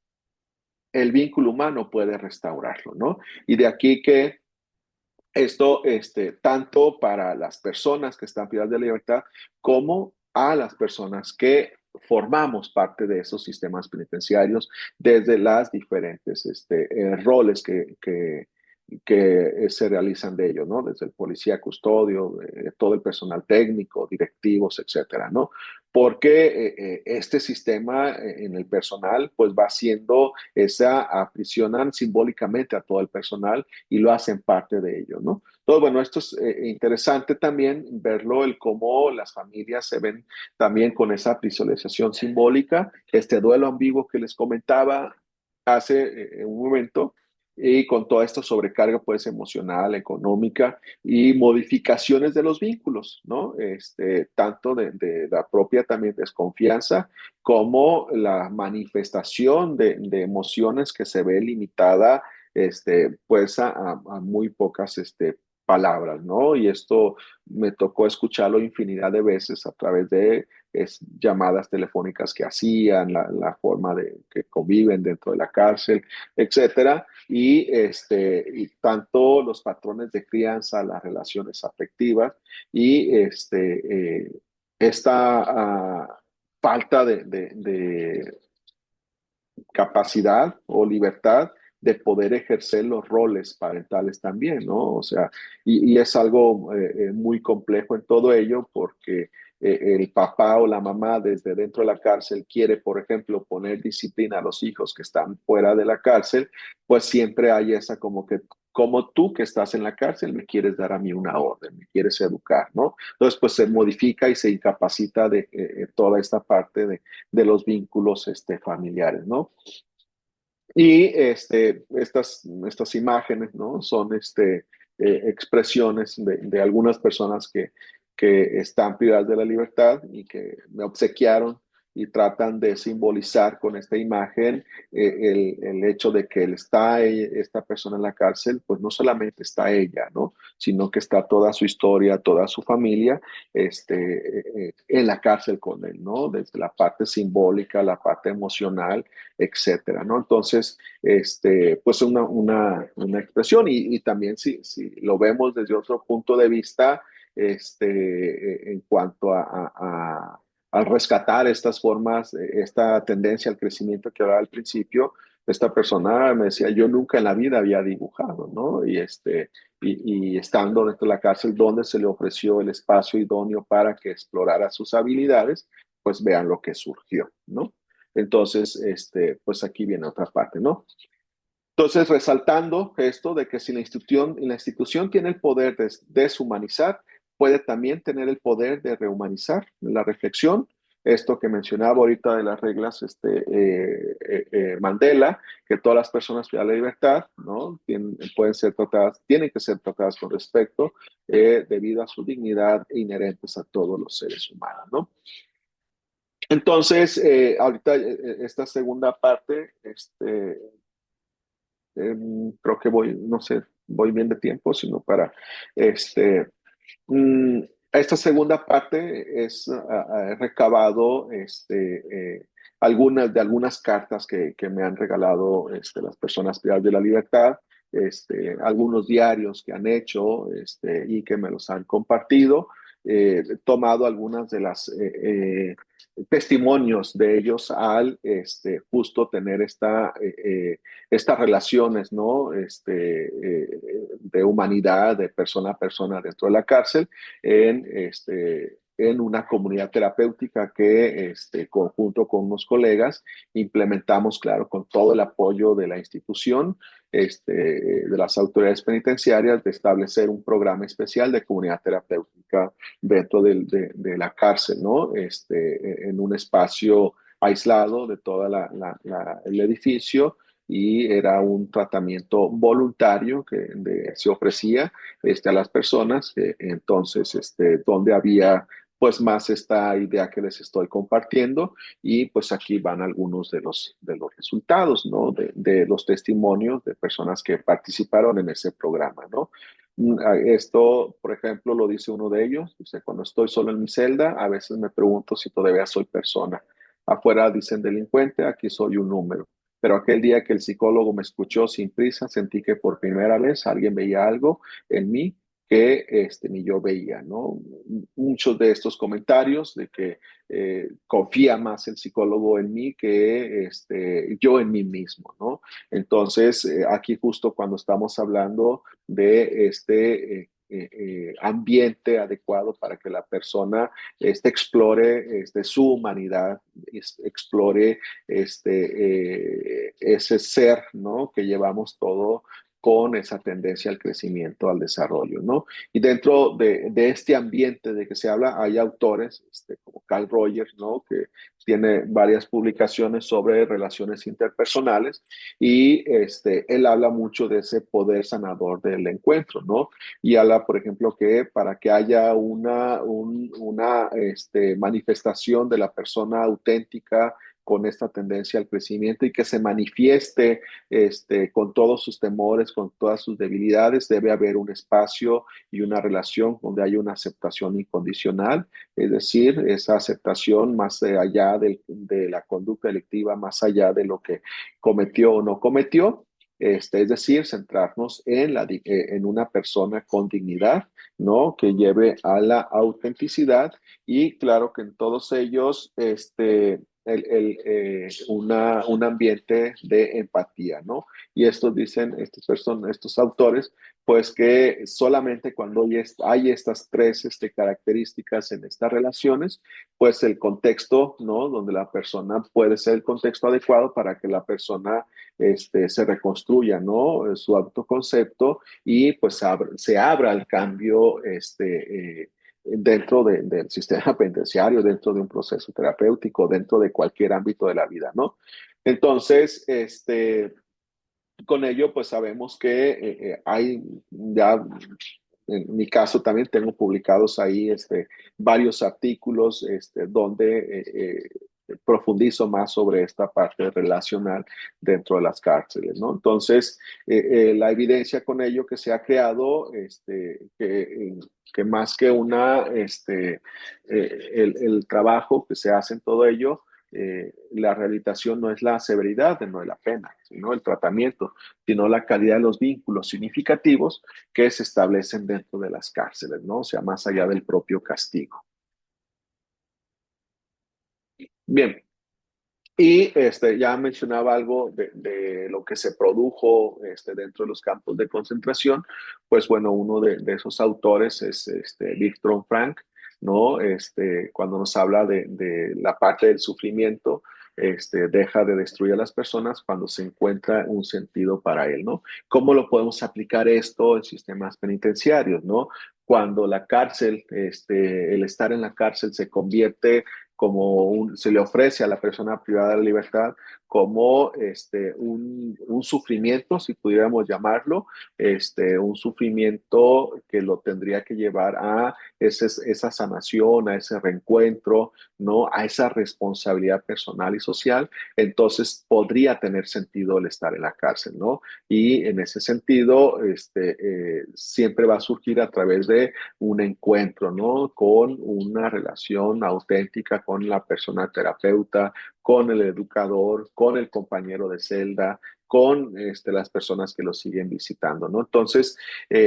B: el vínculo humano puede restaurarlo, ¿no? Y de aquí que esto, tanto para las personas que están privadas de libertad como a las personas que formamos parte de esos sistemas penitenciarios desde las diferentes roles que se realizan de ellos, ¿no? Desde el policía custodio, todo el personal técnico, directivos, etcétera, ¿no? Porque este sistema en el personal, pues va haciendo aprisionan simbólicamente a todo el personal y lo hacen parte de ello, ¿no? Entonces, bueno, esto es interesante también verlo, el cómo las familias se ven también con esa visualización simbólica, este duelo ambiguo que les comentaba hace un momento, y con toda esta sobrecarga pues emocional, económica y modificaciones de los vínculos, ¿no? Tanto de la propia también desconfianza como la manifestación de emociones que se ve limitada pues a muy pocas palabras, ¿no? Y esto me tocó escucharlo infinidad de veces a través de llamadas telefónicas que hacían, la forma de que conviven dentro de la cárcel, etcétera. Y tanto los patrones de crianza, las relaciones afectivas y esta falta de capacidad o libertad de poder ejercer los roles parentales también, ¿no? O sea, y es algo muy complejo en todo ello porque el papá o la mamá desde dentro de la cárcel quiere, por ejemplo, poner disciplina a los hijos que están fuera de la cárcel, pues siempre hay esa como que, como tú que estás en la cárcel me quieres dar a mí una orden, me quieres educar, ¿no? Entonces, pues se modifica y se incapacita de toda esta parte de los vínculos familiares, ¿no? Y estas imágenes, ¿no? Son expresiones de algunas personas que están privadas de la libertad y que me obsequiaron y tratan de simbolizar con esta imagen el hecho de que esta persona en la cárcel, pues no solamente está ella, ¿no? Sino que está toda su historia, toda su familia en la cárcel con él, ¿no? Desde la parte simbólica, la parte emocional, etcétera, ¿no? Entonces, pues una expresión y también si lo vemos desde otro punto de vista, en cuanto al rescatar estas formas, esta tendencia al crecimiento que hablaba al principio, esta persona me decía, yo nunca en la vida había dibujado, ¿no? Y estando dentro de la cárcel donde se le ofreció el espacio idóneo para que explorara sus habilidades, pues vean lo que surgió, ¿no? Entonces, pues aquí viene otra parte, ¿no? Entonces, resaltando esto de que si la institución tiene el poder de deshumanizar, puede también tener el poder de rehumanizar la reflexión. Esto que mencionaba ahorita de las reglas Mandela, que todas las personas que dan la libertad, ¿no? Pueden ser tratadas, tienen que ser tratadas con respeto debido a su dignidad e inherentes a todos los seres humanos, ¿no? Entonces, ahorita esta segunda parte, creo que voy, no sé, voy bien de tiempo, sino para, este, mm, esta segunda parte es recabado, algunas cartas que me han regalado, las personas privadas de la libertad, algunos diarios que han hecho, y que me los han compartido. He tomado algunas de las testimonios de ellos al justo tener estas relaciones, ¿no? De humanidad, de persona a persona dentro de la cárcel, en una comunidad terapéutica que, conjunto con unos colegas, implementamos, claro, con todo el apoyo de la institución, de las autoridades penitenciarias, de establecer un programa especial de comunidad terapéutica dentro de la cárcel, ¿no? En un espacio aislado de todo el edificio y era un tratamiento voluntario que se ofrecía a las personas, entonces, donde había pues más esta idea que les estoy compartiendo y pues aquí van algunos de los resultados, ¿no? De los testimonios de personas que participaron en ese programa, ¿no? Esto, por ejemplo, lo dice uno de ellos, dice, cuando estoy solo en mi celda, a veces me pregunto si todavía soy persona. Afuera dicen delincuente, aquí soy un número. Pero aquel día que el psicólogo me escuchó sin prisa, sentí que por primera vez alguien veía algo en mí que ni yo veía, ¿no? Muchos de estos comentarios de que confía más el psicólogo en mí que yo en mí mismo, ¿no? Entonces, aquí justo cuando estamos hablando de ambiente adecuado para que la persona explore su humanidad, explore ese ser, ¿no? Que llevamos todo con esa tendencia al crecimiento, al desarrollo, ¿no? Y dentro de este ambiente de que se habla, hay autores como Carl Rogers, ¿no? Que tiene varias publicaciones sobre relaciones interpersonales y él habla mucho de ese poder sanador del encuentro, ¿no? Y habla, por ejemplo, que para que haya una manifestación de la persona auténtica con esta tendencia al crecimiento y que se manifieste con todos sus temores, con todas sus debilidades, debe haber un espacio y una relación donde haya una aceptación incondicional, es decir, esa aceptación más allá de la conducta delictiva, más allá de lo que cometió o no cometió. Es decir, centrarnos en una persona con dignidad, ¿no? Que lleve a la autenticidad y claro que en todos ellos, un ambiente de empatía, ¿no? Y estos dicen, estos autores, pues que solamente cuando hay estas tres características en estas relaciones, pues el contexto, ¿no? Donde la persona puede ser el contexto adecuado para que la persona se reconstruya, ¿no? Su autoconcepto y pues se abra al cambio dentro del sistema penitenciario, dentro de un proceso terapéutico, dentro de cualquier ámbito de la vida, ¿no? Entonces, con ello, pues sabemos que hay ya, en mi caso también tengo publicados ahí varios artículos donde profundizo más sobre esta parte relacional dentro de las cárceles, ¿no? Entonces, la evidencia con ello que se ha creado, que más que el trabajo que se hace en todo ello, la rehabilitación no es la severidad, no es la pena, sino el tratamiento, sino la calidad de los vínculos significativos que se establecen dentro de las cárceles, ¿no? O sea, más allá del propio castigo. Bien, y ya mencionaba algo de lo que se produjo dentro de los campos de concentración. Pues bueno, uno de esos autores es Viktor Frank, ¿no? Cuando nos habla de la parte del sufrimiento, deja de destruir a las personas cuando se encuentra un sentido para él, ¿no? ¿Cómo lo podemos aplicar esto en sistemas penitenciarios, ¿no? Cuando la cárcel, el estar en la cárcel se convierte se le ofrece a la persona privada de la libertad como un sufrimiento, si pudiéramos llamarlo, un sufrimiento que lo tendría que llevar a esa sanación, a ese reencuentro, ¿no? A esa responsabilidad personal y social, entonces podría tener sentido el estar en la cárcel, ¿no? Y en ese sentido, siempre va a surgir a través de un encuentro, ¿no? Con una relación auténtica con la persona terapeuta, con el educador, con el compañero de celda, con las personas que lo siguen visitando, ¿no? Entonces,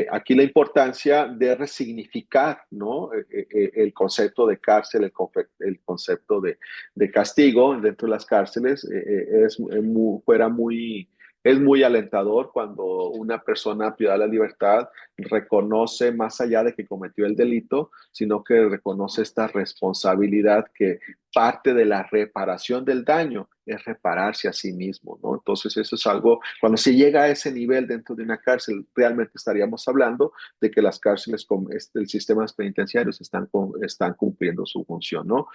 B: aquí la importancia de resignificar, ¿no? El concepto de cárcel, el concepto de castigo dentro de las cárceles es muy alentador cuando una persona privada de la libertad reconoce más allá de que cometió el delito, sino que reconoce esta responsabilidad que parte de la reparación del daño es repararse a sí mismo, ¿no? Entonces eso es algo, cuando se llega a ese nivel dentro de una cárcel, realmente estaríamos hablando de que las cárceles, el sistema penitenciarios están cumpliendo su función, ¿no?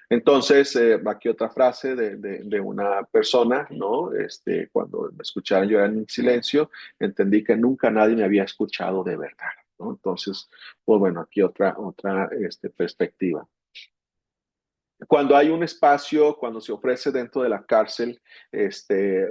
B: Entonces, aquí otra frase de una persona, ¿no? Cuando me escucharon llorar en silencio, entendí que nunca nadie me había escuchado de verdad, ¿no? Entonces, pues bueno, aquí otra perspectiva. Cuando hay un espacio, cuando se ofrece dentro de la cárcel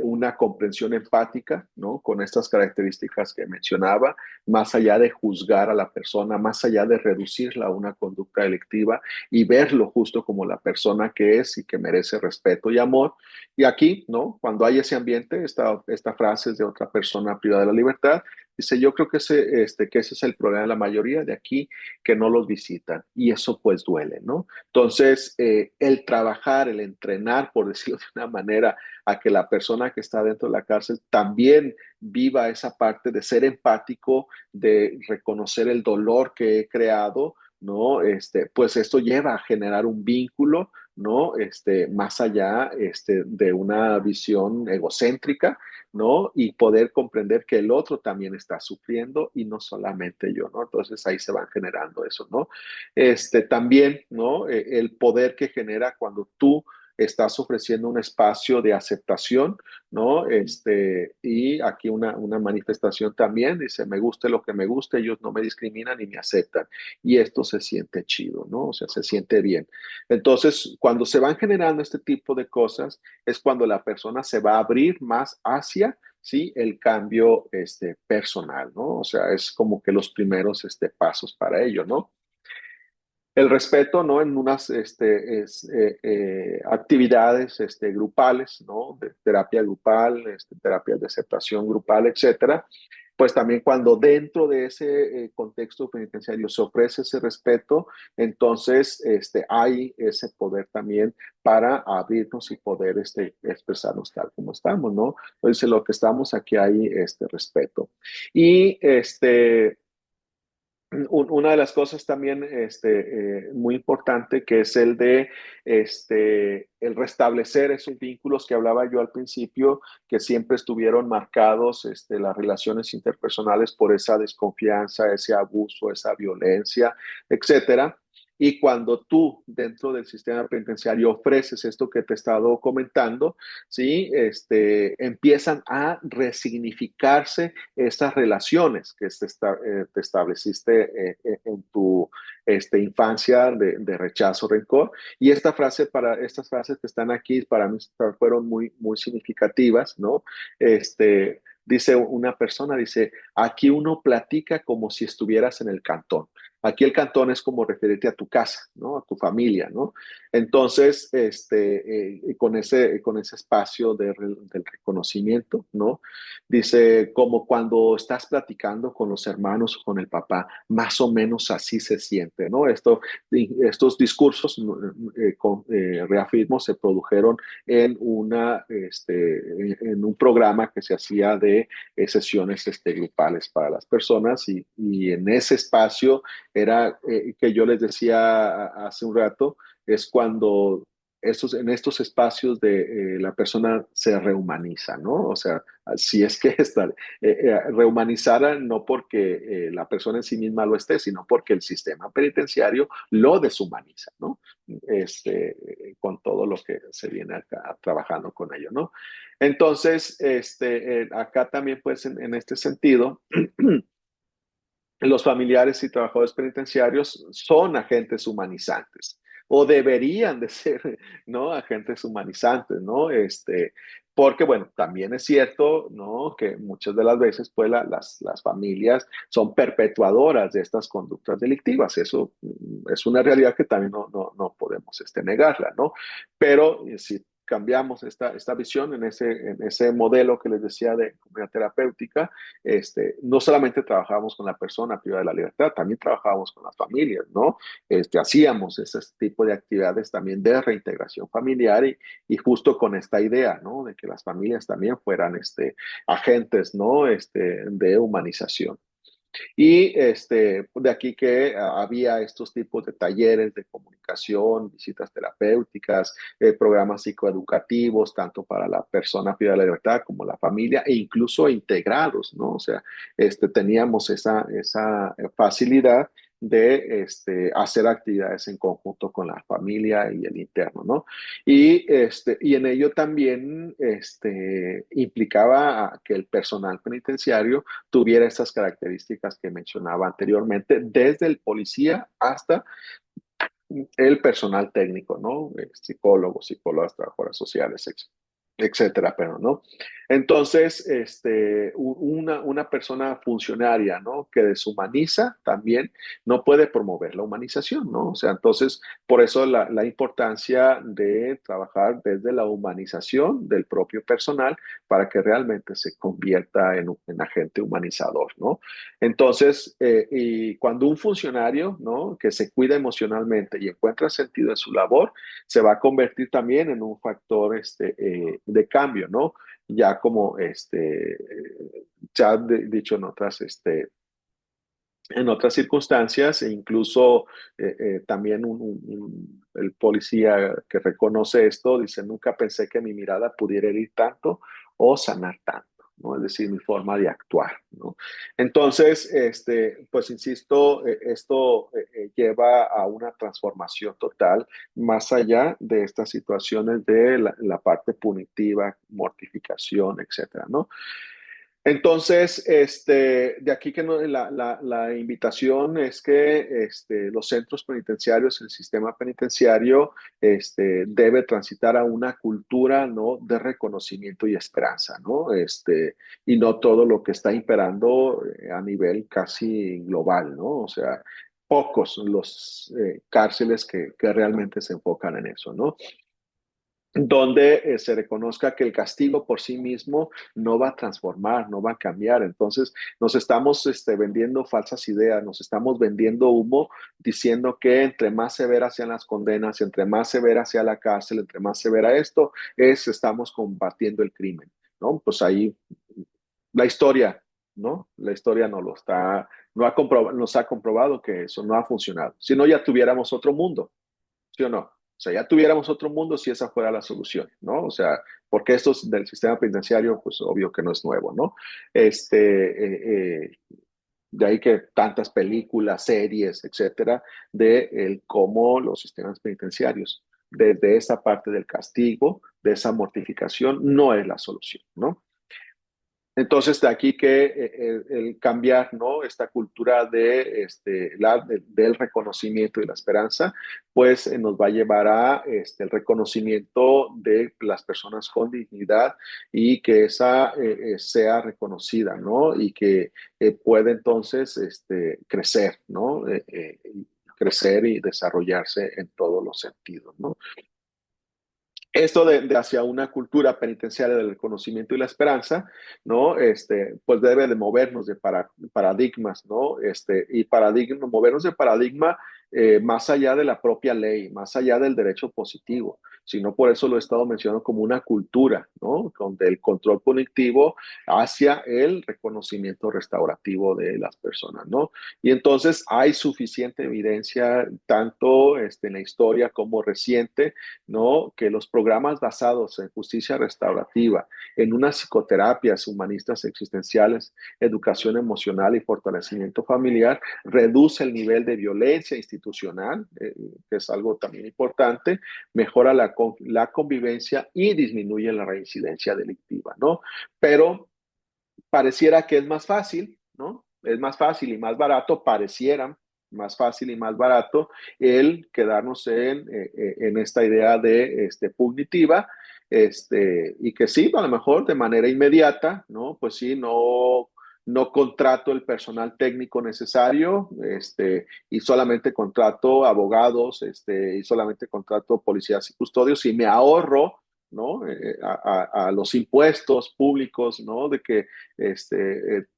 B: una comprensión empática, ¿no? Con estas características que mencionaba, más allá de juzgar a la persona, más allá de reducirla a una conducta delictiva y verlo justo como la persona que es y que merece respeto y amor. Y aquí, ¿no? Cuando hay ese ambiente, esta frase es de otra persona privada de la libertad, dice, yo creo que ese es el problema de la mayoría de aquí que no los visitan y eso pues duele, ¿no? Entonces, el trabajar, el entrenar, por decirlo de una manera, a que la persona que está dentro de la cárcel también viva esa parte de ser empático, de reconocer el dolor que he creado, ¿no? Pues esto lleva a generar un vínculo, ¿no? Más allá de una visión egocéntrica, ¿no? Y poder comprender que el otro también está sufriendo y no solamente yo, ¿no? Entonces ahí se van generando eso, ¿no? También, ¿no? El poder que genera cuando tú estás ofreciendo un espacio de aceptación, ¿no? Y aquí una manifestación también, dice, me guste lo que me guste, ellos no me discriminan ni me aceptan. Y esto se siente chido, ¿no? O sea, se siente bien. Entonces, cuando se van generando este tipo de cosas, es cuando la persona se va a abrir más hacia, ¿sí? El cambio personal, ¿no? O sea, es como que los primeros pasos para ello, ¿no? El respeto, ¿no? En unas actividades grupales, ¿no? De terapia grupal, terapias de aceptación grupal, etcétera. Pues también cuando dentro de ese contexto penitenciario se ofrece ese respeto, entonces hay ese poder también para abrirnos y poder expresarnos tal como estamos, ¿no? Entonces, lo que estamos aquí hay respeto. Y una de las cosas también muy importante que es el de el restablecer esos vínculos que hablaba yo al principio, que siempre estuvieron marcados las relaciones interpersonales por esa desconfianza, ese abuso, esa violencia, etcétera. Y cuando tú dentro del sistema penitenciario ofreces esto que te he estado comentando, ¿sí? Empiezan a resignificarse estas relaciones que te estableciste en tu infancia de rechazo, rencor. Y estas frases que están aquí para mí fueron muy, muy significativas, ¿no? Dice una persona, dice, aquí uno platica como si estuvieras en el cantón. Aquí el cantón es como referirte a tu casa, ¿no? A tu familia, ¿no? Entonces, con ese espacio del reconocimiento, ¿no? Dice, como cuando estás platicando con los hermanos o con el papá, más o menos así se siente, ¿no? Estos discursos, reafirmo, se produjeron en un programa que se hacía de sesiones grupales para las personas y en ese espacio era que yo les decía hace un rato, es cuando en estos espacios de la persona se rehumaniza, ¿no? O sea, si es que está rehumanizada no porque la persona en sí misma lo esté, sino porque el sistema penitenciario lo deshumaniza, ¿no? Con todo lo que se viene acá trabajando con ello, ¿no? Entonces, acá también, pues, en este sentido, los familiares y trabajadores penitenciarios son agentes humanizantes o deberían de ser, ¿no? Agentes humanizantes, ¿no? Porque, bueno, también es cierto, ¿no? Que muchas de las veces, pues, las familias son perpetuadoras de estas conductas delictivas. Eso es una realidad que también no podemos negarla, ¿no? Pero si cambiamos esta visión en ese modelo que les decía de comunidad terapéutica, no solamente trabajábamos con la persona privada de la libertad, también trabajábamos con las familias, ¿no? Hacíamos ese tipo de actividades también de reintegración familiar y justo con esta idea, ¿no? De que las familias también fueran agentes, ¿no? De humanización. Y de aquí que había estos tipos de talleres de comunicación, visitas terapéuticas, programas psicoeducativos, tanto para la persona privada de la libertad como la familia, e incluso integrados, ¿no? O sea, teníamos esa facilidad de hacer actividades en conjunto con la familia y el interno, ¿no? Y en ello también implicaba que el personal penitenciario tuviera estas características que mencionaba anteriormente, desde el policía hasta el personal técnico, ¿no? Psicólogos, psicólogas, trabajadoras sociales, etcétera, pero no. Entonces, una persona funcionaria, ¿no? Que deshumaniza también no puede promover la humanización, ¿no? O sea, entonces, por eso la importancia de trabajar desde la humanización del propio personal para que realmente se convierta en agente humanizador, ¿no? Entonces, y cuando un funcionario, ¿no? Que se cuida emocionalmente y encuentra sentido en su labor, se va a convertir también en un factor de cambio, ¿no? Ya como ya dicho en otras circunstancias, e incluso también el policía que reconoce esto dice, nunca pensé que mi mirada pudiera herir tanto o sanar tanto. ¿no? Es decir, mi forma de actuar, ¿no? Entonces, pues insisto, esto lleva a una transformación total más allá de estas situaciones de la parte punitiva, mortificación, etcétera, ¿no? Entonces, de aquí que la invitación es que los centros penitenciarios, el sistema penitenciario, debe transitar a una cultura, ¿no? De reconocimiento y esperanza, ¿no? Y no todo lo que está imperando a nivel casi global, ¿no? O sea, pocos los cárceles que realmente se enfocan en eso, ¿no? Donde se reconozca que el castigo por sí mismo no va a transformar, no va a cambiar. Entonces, nos estamos vendiendo falsas ideas, nos estamos vendiendo humo, diciendo que entre más severas sean las condenas, entre más severa sea la cárcel, entre más severa esto, estamos combatiendo el crimen, ¿no? Pues ahí la historia, ¿no? La historia no lo está, no ha comprobado, nos ha comprobado que eso no ha funcionado. Si no, ya tuviéramos otro mundo. ¿Sí o no? O sea, ya tuviéramos otro mundo si esa fuera la solución, ¿no? O sea, porque esto del sistema penitenciario, pues obvio que no es nuevo, ¿no? De ahí que tantas películas, series, etcétera, de cómo los sistemas penitenciarios, desde esa parte del castigo, de esa mortificación, no es la solución, ¿no? Entonces, de aquí que el cambiar, ¿no? Esta cultura del reconocimiento y la esperanza, pues nos va a llevar a el reconocimiento de las personas con dignidad y que esa sea reconocida, ¿no? Y que pueda entonces crecer, ¿no? Crecer y desarrollarse en todos los sentidos, ¿no? Esto de hacia una cultura penitenciaria del conocimiento y la esperanza, ¿no? Pues debe de movernos de paradigmas, ¿no? Movernos de paradigma más allá de la propia ley, más allá del derecho positivo, sino por eso lo he estado mencionando como una cultura, ¿no? Donde el control punitivo hacia el reconocimiento restaurativo de las personas, ¿no? Y entonces hay suficiente evidencia, tanto en la historia como reciente, ¿no? Que los programas basados en justicia restaurativa, en unas psicoterapias humanistas existenciales, educación emocional y fortalecimiento familiar, reduce el nivel de violencia institucional, que es algo también importante, mejora la convivencia y disminuye la reincidencia delictiva, ¿no? Pero pareciera que es más fácil, ¿no? Es más fácil y más barato, pareciera más fácil y más barato el quedarnos en esta idea de punitiva, y que sí, a lo mejor de manera inmediata, ¿no? Pues sí, no contrato el personal técnico necesario, y solamente contrato abogados, y solamente contrato policías y custodios y me ahorro, ¿no? A los impuestos públicos, ¿no? De que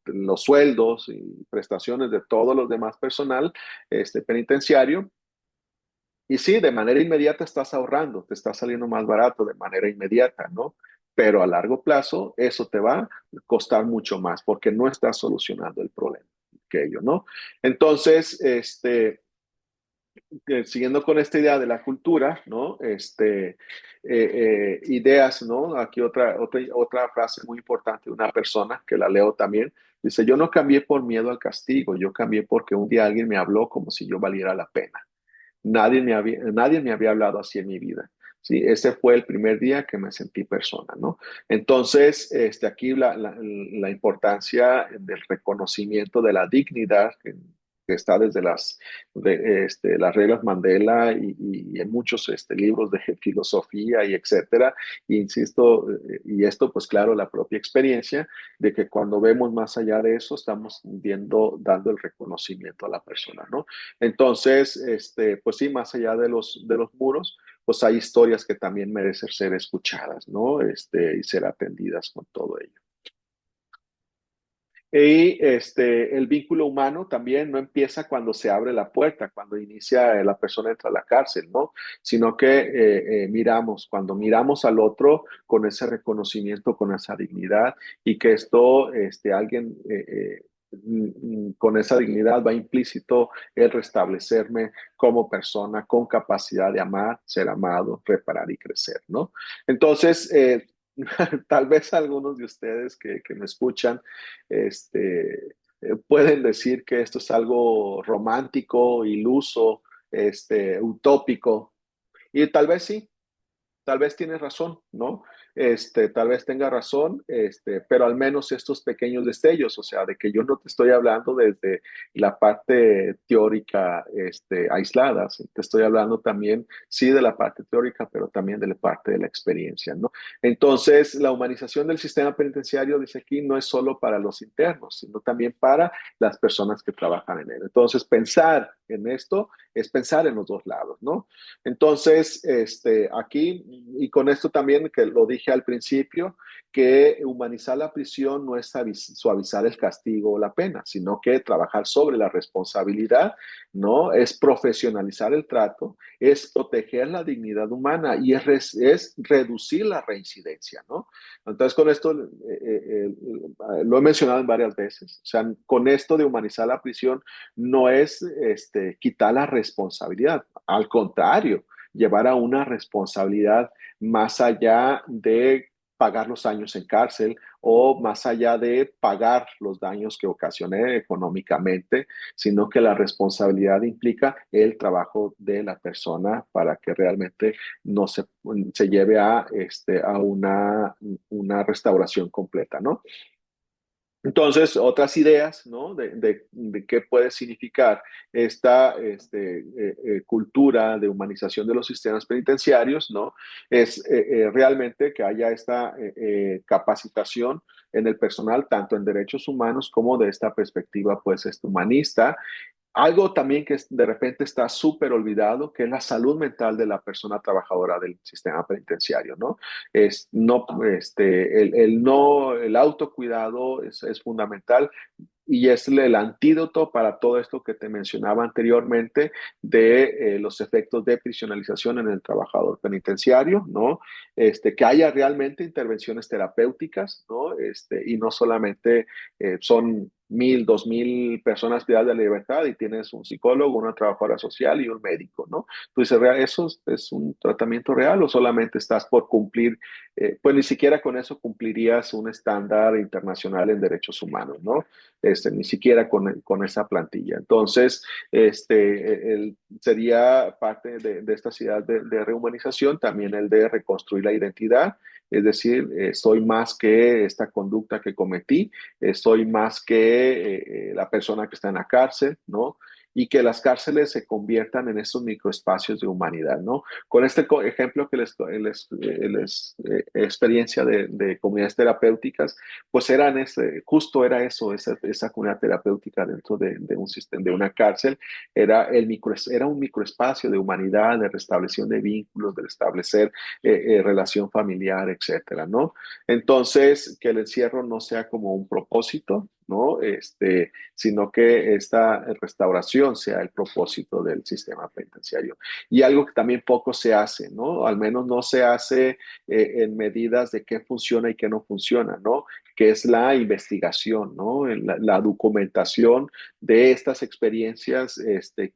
B: los sueldos y prestaciones de todos los demás personal penitenciario. Y sí, de manera inmediata estás ahorrando, te está saliendo más barato de manera inmediata, ¿no? Pero a largo plazo eso te va a costar mucho más porque no estás solucionando el problema que ello, ¿no? Entonces, siguiendo con esta idea de la cultura, ¿no? Ideas, ¿no? Aquí otra frase muy importante de una persona que la leo también. Dice, yo no cambié por miedo al castigo, yo cambié porque un día alguien me habló como si yo valiera la pena. Nadie me había hablado así en mi vida. Sí, ese fue el primer día que me sentí persona, ¿no? Entonces, aquí la importancia del reconocimiento de la dignidad que está desde las reglas Mandela y en muchos libros de filosofía y etcétera. Y insisto, y esto pues claro, la propia experiencia de que cuando vemos más allá de eso, estamos dando el reconocimiento a la persona, ¿no? Entonces, pues sí, más allá de los muros, pues hay historias que también merecen ser escuchadas, ¿no? Y ser atendidas con todo ello. Y el vínculo humano también no empieza cuando se abre la puerta, cuando inicia la persona entra a la cárcel, ¿no? Sino que cuando miramos al otro con ese reconocimiento, con esa dignidad y que esto, alguien con esa dignidad va implícito el restablecerme como persona con capacidad de amar, ser amado, reparar y crecer, ¿no? Entonces, tal vez algunos de ustedes que me escuchan, pueden decir que esto es algo romántico, iluso, utópico, y tal vez sí, tal vez tienes razón, ¿no? Tal vez tenga razón, pero al menos estos pequeños destellos, o sea, de que yo no te estoy hablando desde la parte teórica, aislada, ¿sí? Te estoy hablando también, sí, de la parte teórica, pero también de la parte de la experiencia, ¿no? Entonces, la humanización del sistema penitenciario, dice aquí, no es solo para los internos, sino también para las personas que trabajan en él. Entonces, pensar en esto es pensar en los dos lados, ¿no? Entonces, aquí, y con esto también que lo dije al principio, que humanizar la prisión no es suavizar el castigo o la pena, sino que trabajar sobre la responsabilidad, ¿no? Es profesionalizar el trato, es proteger la dignidad humana y es reducir la reincidencia, ¿no? Entonces, con esto lo he mencionado en varias veces, o sea, con esto de humanizar la prisión no es quitar la responsabilidad, al contrario, llevar a una responsabilidad más allá de pagar los años en cárcel o más allá de pagar los daños que ocasioné económicamente, sino que la responsabilidad implica el trabajo de la persona para que realmente no se lleve a una restauración completa, ¿no? Entonces, otras ideas, ¿no? De qué puede significar esta cultura de humanización de los sistemas penitenciarios, ¿no? Es realmente que haya esta capacitación en el personal, tanto en derechos humanos como de esta perspectiva, pues, humanista. Algo también que de repente está súper olvidado, que es la salud mental de la persona trabajadora del sistema penitenciario, ¿no? Es no, no, el autocuidado es fundamental y es el antídoto para todo esto que te mencionaba anteriormente de los efectos de prisionalización en el trabajador penitenciario, ¿no? Que haya realmente intervenciones terapéuticas, ¿no? Y no solamente son 1,000, 2,000 personas privadas de la libertad y tienes un psicólogo, una trabajadora social y un médico, ¿no? Tú dices, ¿eso es un tratamiento real o solamente estás por cumplir? Pues ni siquiera con eso cumplirías un estándar internacional en derechos humanos, ¿no? Ni siquiera con esa plantilla. Entonces, sería parte de esta ciudad de rehumanización, también el de reconstruir la identidad, es decir, soy más que esta conducta que cometí, soy más que la persona que está en la cárcel, ¿no? Y que las cárceles se conviertan en estos microespacios de humanidad, ¿no? Con este ejemplo que experiencia de comunidades terapéuticas, pues justo era eso, esa comunidad terapéutica dentro de un sistema, de una cárcel, era un microespacio de humanidad, de restablección de vínculos, de restablecer relación familiar, etcétera, ¿no? Entonces, que el encierro no sea como un propósito, ¿no? Sino que esta restauración sea el propósito del sistema penitenciario. Y algo que también poco se hace, ¿no? Al menos no se hace en medidas de qué funciona y qué no funciona, ¿no? Que es la investigación, ¿no? La documentación de estas experiencias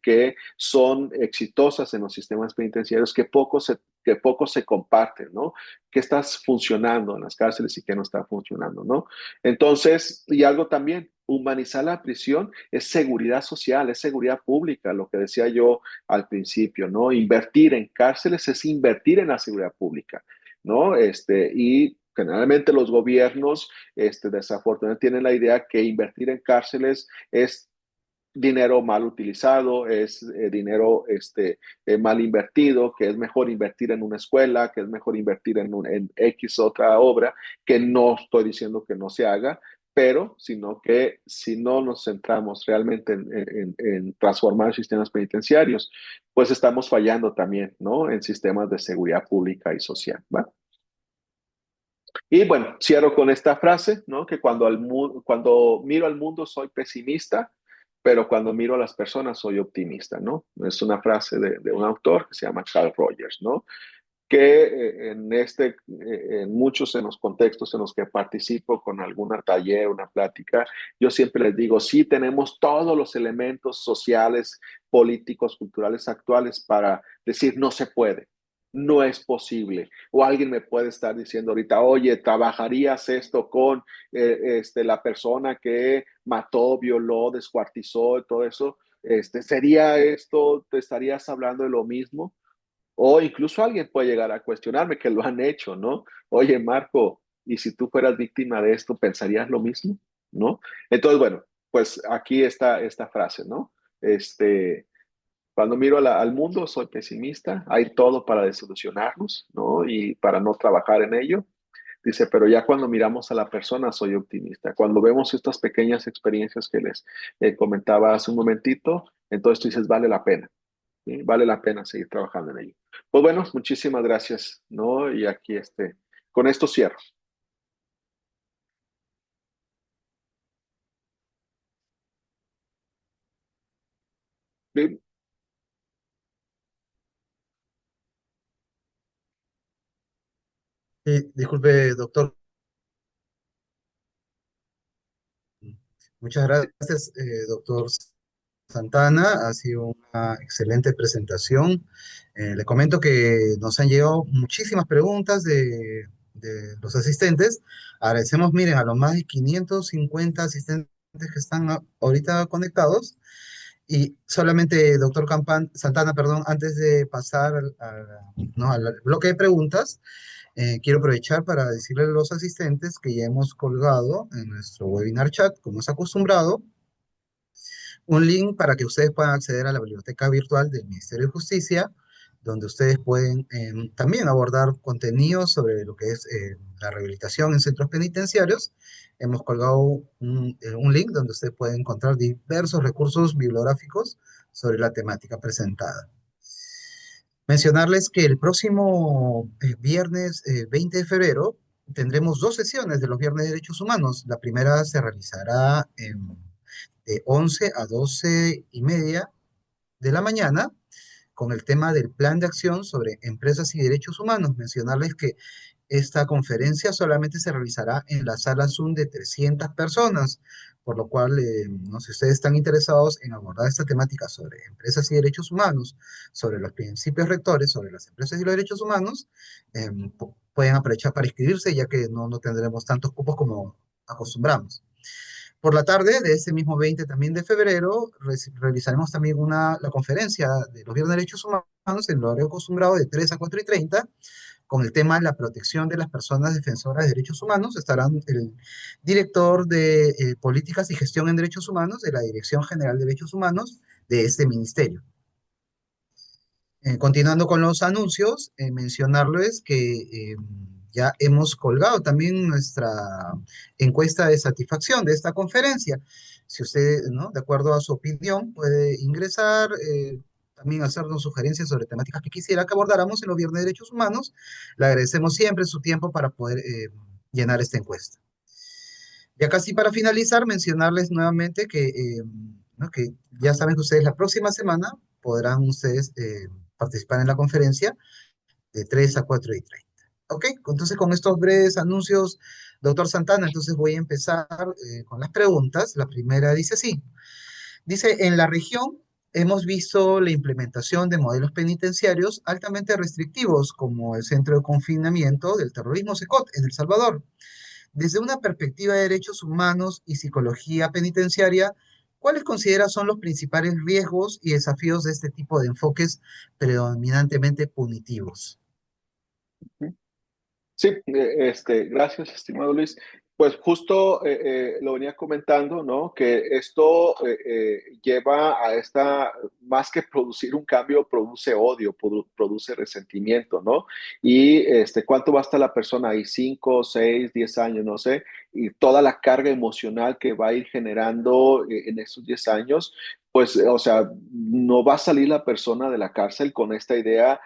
B: que son exitosas en los sistemas penitenciarios que poco se comparten, ¿no? ¿Qué está funcionando en las cárceles y qué no está funcionando, ¿no? Entonces, y algo también, humanizar la prisión es seguridad social, es seguridad pública, lo que decía yo al principio, ¿no? Invertir en cárceles es invertir en la seguridad pública, ¿no? Y generalmente los gobiernos, desafortunadamente tienen la idea que invertir en cárceles es dinero mal utilizado, es dinero mal invertido, que es mejor invertir en una escuela, que es mejor invertir en X otra obra, que no estoy diciendo que no se haga, pero sino que si no nos centramos realmente en transformar sistemas penitenciarios, pues estamos fallando también, ¿no? En sistemas de seguridad pública y social, ¿va? Y bueno, cierro con esta frase, ¿no? Que cuando miro al mundo soy pesimista, pero cuando miro a las personas soy optimista, ¿no? Es una frase de un autor que se llama Carl Rogers, ¿no? Que en muchos en los contextos en los que participo con alguna taller, una plática, yo siempre les digo, sí tenemos todos los elementos sociales, políticos, culturales actuales para decir no se puede, no es posible. O alguien me puede estar diciendo ahorita, oye, ¿trabajarías esto con la persona que mató, violó, descuartizó, todo eso? ¿Sería esto, te estarías hablando de lo mismo? O incluso alguien puede llegar a cuestionarme que lo han hecho, ¿no? Oye, Marco, ¿y si tú fueras víctima de esto, pensarías lo mismo? ¿No? Entonces, bueno, pues aquí está esta frase, ¿no? Este, cuando miro al mundo, soy pesimista, hay todo para desilusionarnos, ¿no? Y para no trabajar en ello. Dice, pero ya cuando miramos a la persona, soy optimista. Cuando vemos estas pequeñas experiencias que les comentaba hace un momentito, entonces tú dices, vale la pena, ¿sí? Vale la pena seguir trabajando en ello. Pues bueno, muchísimas gracias, ¿no? Y aquí con esto cierro. ¿Sí?
A: Disculpe, doctor. Muchas gracias, doctor Santana. Ha sido una excelente presentación. Le comento que nos han llegado muchísimas preguntas de los asistentes. Agradecemos, miren, a los más de 550 asistentes que están ahorita conectados. Y solamente, doctor Santana, perdón, antes de pasar ¿no? al bloque de preguntas, quiero aprovechar para decirle a los asistentes que ya hemos colgado en nuestro webinar chat, como es acostumbrado, un link para que ustedes puedan acceder a la biblioteca virtual del Ministerio de Justicia, donde ustedes pueden también abordar contenidos sobre lo que es la rehabilitación en centros penitenciarios. Hemos colgado un link donde ustedes pueden encontrar diversos recursos bibliográficos sobre la temática presentada. Mencionarles que el próximo viernes 20 de febrero tendremos dos sesiones de los Viernes de Derechos Humanos. La primera se realizará de 11 a 12:30 de la mañana con el tema del Plan de Acción sobre Empresas y Derechos Humanos. Mencionarles que esta conferencia solamente se realizará en la sala Zoom de 300 personas, por lo cual, no sé si ustedes están interesados en abordar esta temática sobre empresas y derechos humanos, sobre los principios rectores, sobre las empresas y los derechos humanos, pueden aprovechar para inscribirse, ya que no tendremos tantos cupos como acostumbramos. Por la tarde de ese mismo 20 también de febrero, realizaremos también la conferencia de los Viernes de Derechos Humanos en el horario acostumbrado de 3 a 4:30 con el tema de la protección de las personas defensoras de derechos humanos. Estarán el director de Políticas y Gestión en Derechos Humanos de la Dirección General de Derechos Humanos de este ministerio. Continuando con los anuncios, mencionarles que ya hemos colgado también nuestra encuesta de satisfacción de esta conferencia. Si usted, ¿no? De acuerdo a su opinión, puede ingresar, también hacernos sugerencias sobre temáticas que quisiera que abordáramos en los Viernes de Derechos Humanos. Le agradecemos siempre su tiempo para poder llenar esta encuesta. Ya casi para finalizar, mencionarles nuevamente ¿no? que ya saben que ustedes la próxima semana podrán ustedes participar en la conferencia de 3 a 4:30. Ok, entonces con estos breves anuncios, doctor Santana, entonces voy a empezar con las preguntas. La primera dice así, dice, en la región hemos visto la implementación de modelos penitenciarios altamente restrictivos, como el Centro de Confinamiento del Terrorismo SECOT en El Salvador. Desde una perspectiva de derechos humanos y psicología penitenciaria, ¿cuáles considera son los principales riesgos y desafíos de este tipo de enfoques predominantemente punitivos?
B: Sí, gracias, estimado Luis. Pues justo lo venía comentando, ¿no? Que esto lleva a más que producir un cambio, produce odio, produce resentimiento, ¿no? Y ¿cuánto va a estar la persona ahí? 5, 6, 10 años, no sé, y toda la carga emocional que va a ir generando en esos 10 años, pues, o sea, no va a salir la persona de la cárcel con esta idea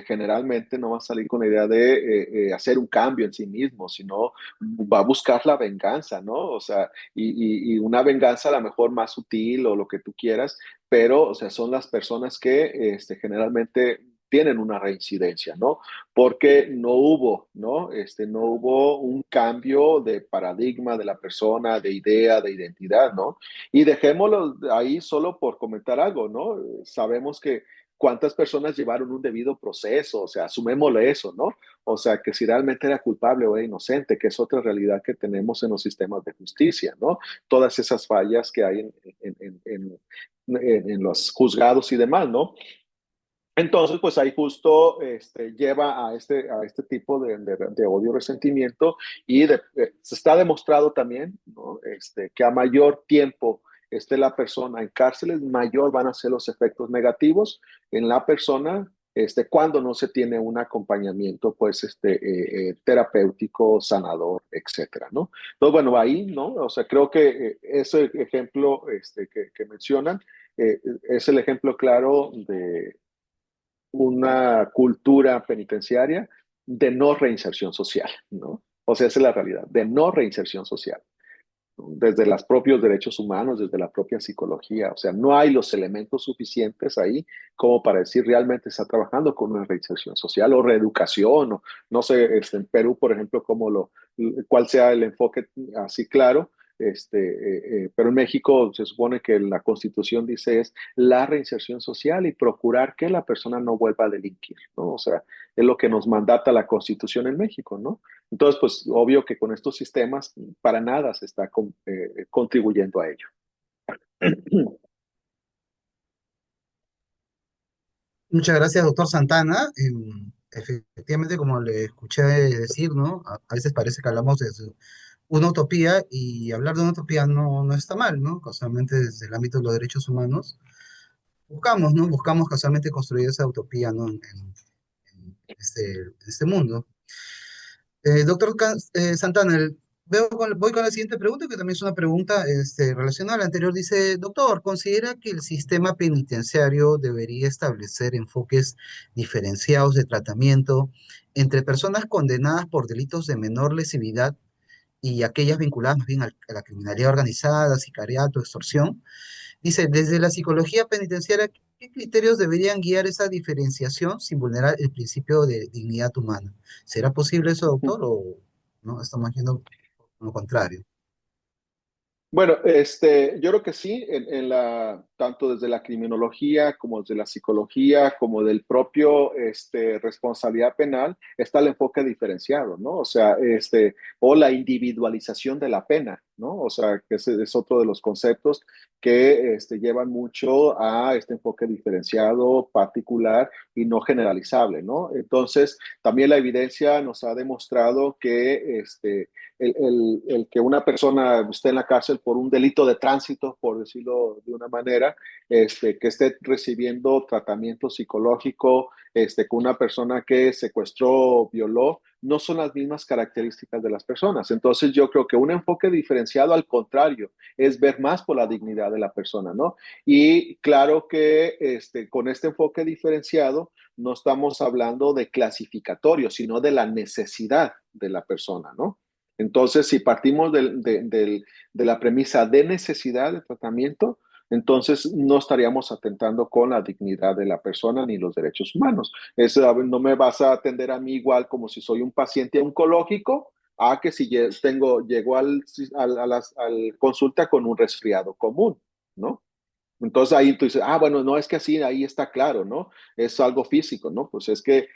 B: generalmente no va a salir con la idea de hacer un cambio en sí mismo, sino va a buscar la venganza, ¿no? O sea, y una venganza a lo mejor más sutil o lo que tú quieras, pero, o sea, son las personas que generalmente tienen una reincidencia, ¿no? Porque no hubo, ¿no? No hubo un cambio de paradigma de la persona, de idea, de identidad, ¿no? Y dejémoslo ahí solo por comentar algo, ¿no? Sabemos que cuántas personas llevaron un debido proceso, o sea, asumémosle eso, ¿no? O sea, que si realmente era culpable o era inocente, que es otra realidad que tenemos en los sistemas de justicia, ¿no? Todas esas fallas que hay en los juzgados y demás, ¿no? Entonces, pues ahí justo lleva a este tipo de odio, resentimiento y se está demostrado también, ¿no? Que a mayor tiempo esté la persona en cárceles, mayor van a ser los efectos negativos en la persona cuando no se tiene un acompañamiento pues, terapéutico, sanador, etcétera, ¿no? Entonces, bueno, ahí, ¿no? O sea, creo que ese ejemplo que mencionan es el ejemplo claro de una cultura penitenciaria de no reinserción social, ¿no? O sea, esa es la realidad, de no reinserción social, ¿no? Desde los propios derechos humanos, desde la propia psicología, o sea, no hay los elementos suficientes ahí como para decir realmente está trabajando con una reinserción social o reeducación, o no sé, en Perú, por ejemplo, cuál sea el enfoque así claro, pero en México se supone que la Constitución dice es la reinserción social y procurar que la persona no vuelva a delinquir, ¿no? O sea, es lo que nos mandata la Constitución en México, ¿no? Entonces, pues obvio que con estos sistemas para nada se está contribuyendo a ello.
A: Muchas gracias, doctor Santana. Efectivamente, como le escuché decir, ¿no? A veces parece que hablamos de una utopía y hablar de una utopía no está mal, ¿no? Casualmente desde el ámbito de los derechos humanos buscamos, ¿no? Buscamos casualmente construir esa utopía, ¿no? En este mundo. Doctor Santana, voy con la siguiente pregunta, que también es una pregunta relacionada a la anterior. Dice, doctor, ¿considera que el sistema penitenciario debería establecer enfoques diferenciados de tratamiento entre personas condenadas por delitos de menor lesividad y aquellas vinculadas más bien a la criminalidad organizada, sicariato, extorsión? Dice, desde la psicología penitenciaria, ¿qué criterios deberían guiar esa diferenciación sin vulnerar el principio de dignidad humana? ¿Será posible eso, doctor, o no? Estamos yendo por lo contrario.
B: Bueno, yo creo que sí, tanto desde la criminología como desde la psicología, como del propio responsabilidad penal, está el enfoque diferenciado, ¿no? O sea, o la individualización de la pena, ¿no? O sea, que ese es otro de los conceptos que llevan mucho a este enfoque diferenciado, particular y no generalizable, ¿no? Entonces, también la evidencia nos ha demostrado que el que una persona esté en la cárcel por un delito de tránsito, por decirlo de una manera, que esté recibiendo tratamiento psicológico, con una persona que secuestró, violó, no son las mismas características de las personas. Entonces yo creo que un enfoque diferenciado al contrario es ver más por la dignidad de la persona, ¿no? Y claro que con este enfoque diferenciado no estamos hablando de clasificatorio, sino de la necesidad de la persona, ¿no? Entonces, si partimos de la premisa de necesidad de tratamiento, entonces no estaríamos atentando con la dignidad de la persona ni los derechos humanos. No me vas a atender a mí igual como si soy un paciente oncológico, a que si llego al consulta con un resfriado común, ¿no? Entonces ahí tú dices, bueno, no es que así, ahí está claro, ¿no? Es algo físico, ¿no? Pues es que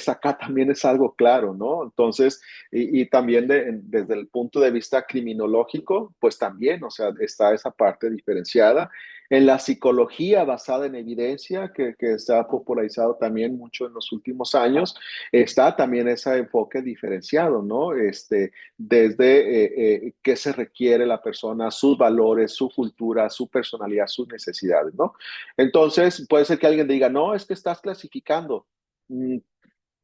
B: acá también es algo claro, ¿no? Entonces, y también desde el punto de vista criminológico, pues también, o sea, está esa parte diferenciada. En la psicología basada en evidencia, que se ha popularizado también mucho en los últimos años, está también ese enfoque diferenciado, ¿no? Desde qué se requiere la persona, sus valores, su cultura, su personalidad, sus necesidades, ¿no? Entonces, puede ser que alguien diga, no, es que estás clasificando. Mm,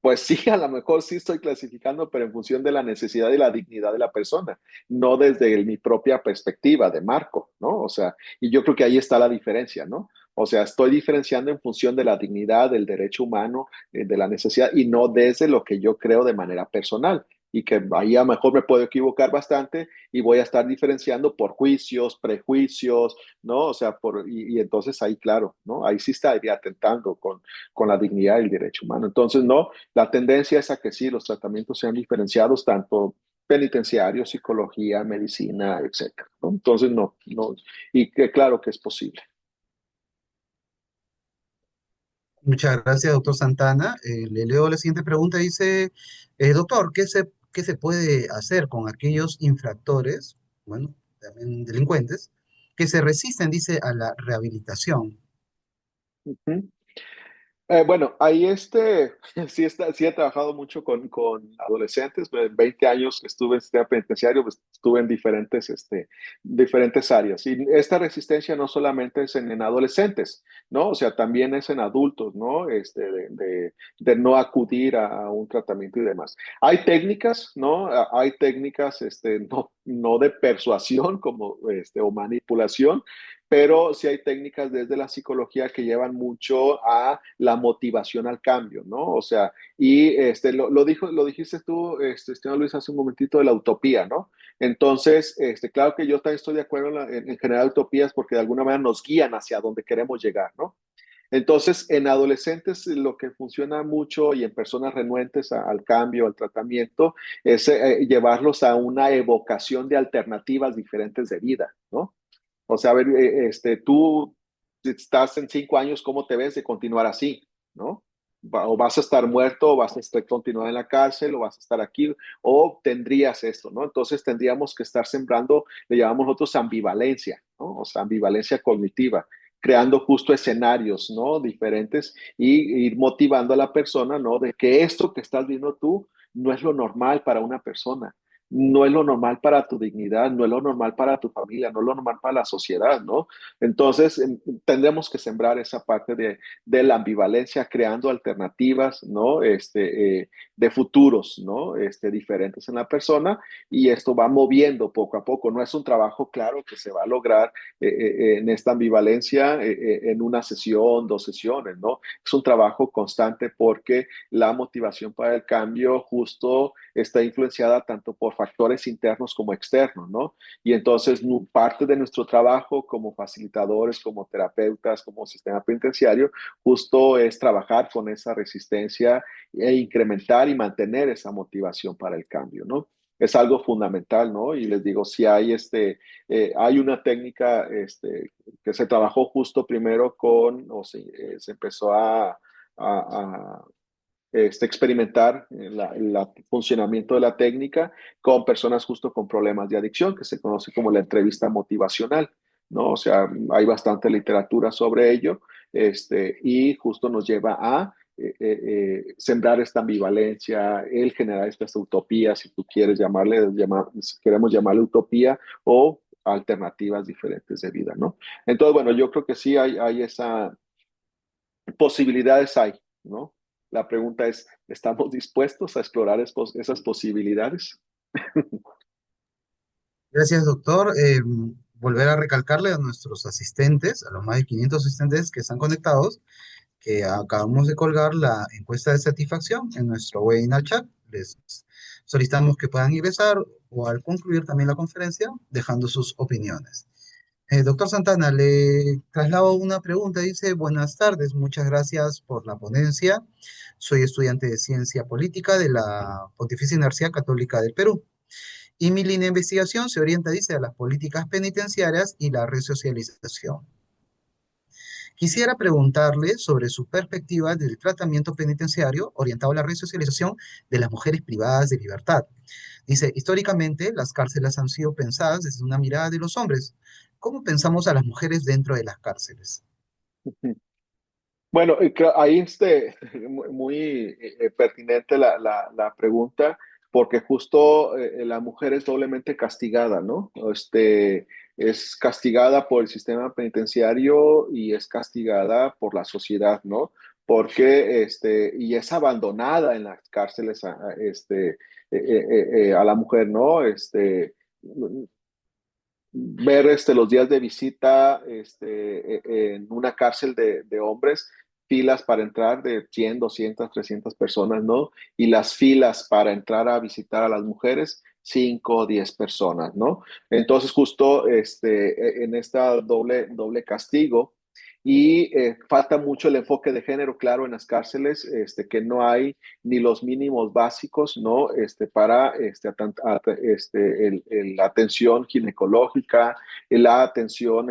B: Pues sí, a lo mejor sí estoy clasificando, pero en función de la necesidad y la dignidad de la persona, no desde mi propia perspectiva de marco, ¿no? O sea, y yo creo que ahí está la diferencia, ¿no? O sea, estoy diferenciando en función de la dignidad, del derecho humano, de la necesidad, y no desde lo que yo creo de manera personal. Y que ahí a lo mejor me puedo equivocar bastante y voy a estar diferenciando por juicios, prejuicios, ¿no? O sea, y entonces ahí, claro, ¿no? Ahí sí estaría atentando con la dignidad y el derecho humano. Entonces, no, la tendencia es a que sí, los tratamientos sean diferenciados, tanto penitenciario, psicología, medicina, etcétera, ¿no? Entonces, no, y que claro que es posible.
A: Muchas gracias, doctor Santana. Le leo la siguiente pregunta. Dice, doctor, qué se puede hacer con aquellos infractores, bueno, también delincuentes, que se resisten, dice, a la rehabilitación?
B: Ujú. Bueno, ahí sí he trabajado mucho con adolescentes. 20 años que estuve en el sistema penitenciario, pues, estuve en diferentes áreas. Y esta resistencia no solamente es en adolescentes, ¿no? O sea, también es en adultos, ¿no? De no acudir a un tratamiento y demás. Hay técnicas, ¿no? Hay técnicas, no de persuasión o manipulación, pero sí hay técnicas desde la psicología que llevan mucho a la motivación al cambio, ¿no? O sea, y lo dijiste tú, estimado Luis, hace un momentito de la utopía, ¿no? Entonces, claro que yo también estoy de acuerdo en generar utopías porque de alguna manera nos guían hacia donde queremos llegar, ¿no? Entonces, en adolescentes lo que funciona mucho y en personas renuentes al cambio, al tratamiento, es llevarlos a una evocación de alternativas diferentes de vida, ¿no? O sea, a ver, tú estás en 5 años, ¿cómo te ves de continuar así? ¿No? O vas a estar muerto, o vas a continuar en la cárcel, o vas a estar aquí, o tendrías esto, ¿no? Entonces tendríamos que estar sembrando, le llamamos nosotros ambivalencia, ¿no? O sea, ambivalencia cognitiva, creando justo escenarios, ¿no? Diferentes y ir motivando a la persona, ¿no? De que esto que estás viendo tú no es lo normal para una persona, no es lo normal para tu dignidad, no es lo normal para tu familia, no es lo normal para la sociedad, ¿no? Entonces, tendremos que sembrar esa parte de la ambivalencia, creando alternativas, ¿no? De futuros, ¿no? Diferentes en la persona, y esto va moviendo poco a poco. No es un trabajo claro que se va a lograr en esta ambivalencia en una sesión, 2 sesiones, ¿no? Es un trabajo constante porque la motivación para el cambio justo está influenciada tanto por factores internos como externos, ¿no? Y entonces parte de nuestro trabajo como facilitadores, como terapeutas, como sistema penitenciario, justo es trabajar con esa resistencia e incrementar y mantener esa motivación para el cambio, ¿no? Es algo fundamental, ¿no? Y les digo, si hay hay una técnica que se trabajó justo primero se empezó a experimentar el funcionamiento de la técnica con personas justo con problemas de adicción, que se conoce como la entrevista motivacional, ¿no? O sea, hay bastante literatura sobre ello, y justo nos lleva a sembrar esta ambivalencia, el generar estas utopías, si tú quieres si queremos llamarle utopía o alternativas diferentes de vida, ¿no? Entonces, bueno, yo creo que sí hay esa posibilidades hay, ¿no? La pregunta es, ¿estamos dispuestos a explorar esas posibilidades?
A: Gracias, doctor. Volver a recalcarle a nuestros asistentes, a los más de 500 asistentes que están conectados, que acabamos de colgar la encuesta de satisfacción en nuestro webinar chat. Les solicitamos que puedan ingresar o al concluir también la conferencia, dejando sus opiniones. Doctor Santana, le traslado una pregunta. Dice, buenas tardes, muchas gracias por la ponencia. Soy estudiante de Ciencia Política de la Pontificia Universidad Católica del Perú. Y mi línea de investigación se orienta, dice, a las políticas penitenciarias y la resocialización. Quisiera preguntarle sobre su perspectiva del tratamiento penitenciario orientado a la resocialización de las mujeres privadas de libertad. Dice, históricamente las cárceles han sido pensadas desde una mirada de los hombres. ¿Cómo pensamos a las mujeres dentro de las cárceles?
B: Bueno, ahí muy pertinente la pregunta, porque justo la mujer es doblemente castigada, ¿no? Es castigada por el sistema penitenciario y es castigada por la sociedad, ¿no? Porque y es abandonada en las cárceles a la mujer, ¿no? Ver los días de visita en una cárcel de hombres, filas para entrar de 100, 200, 300 personas, ¿no? Y las filas para entrar a visitar a las mujeres, 5 o 10 personas, ¿no? Entonces, justo en esta doble castigo, Y falta mucho el enfoque de género, claro, en las cárceles, que no hay ni los mínimos básicos, ¿no? Para la atención ginecológica, la atención,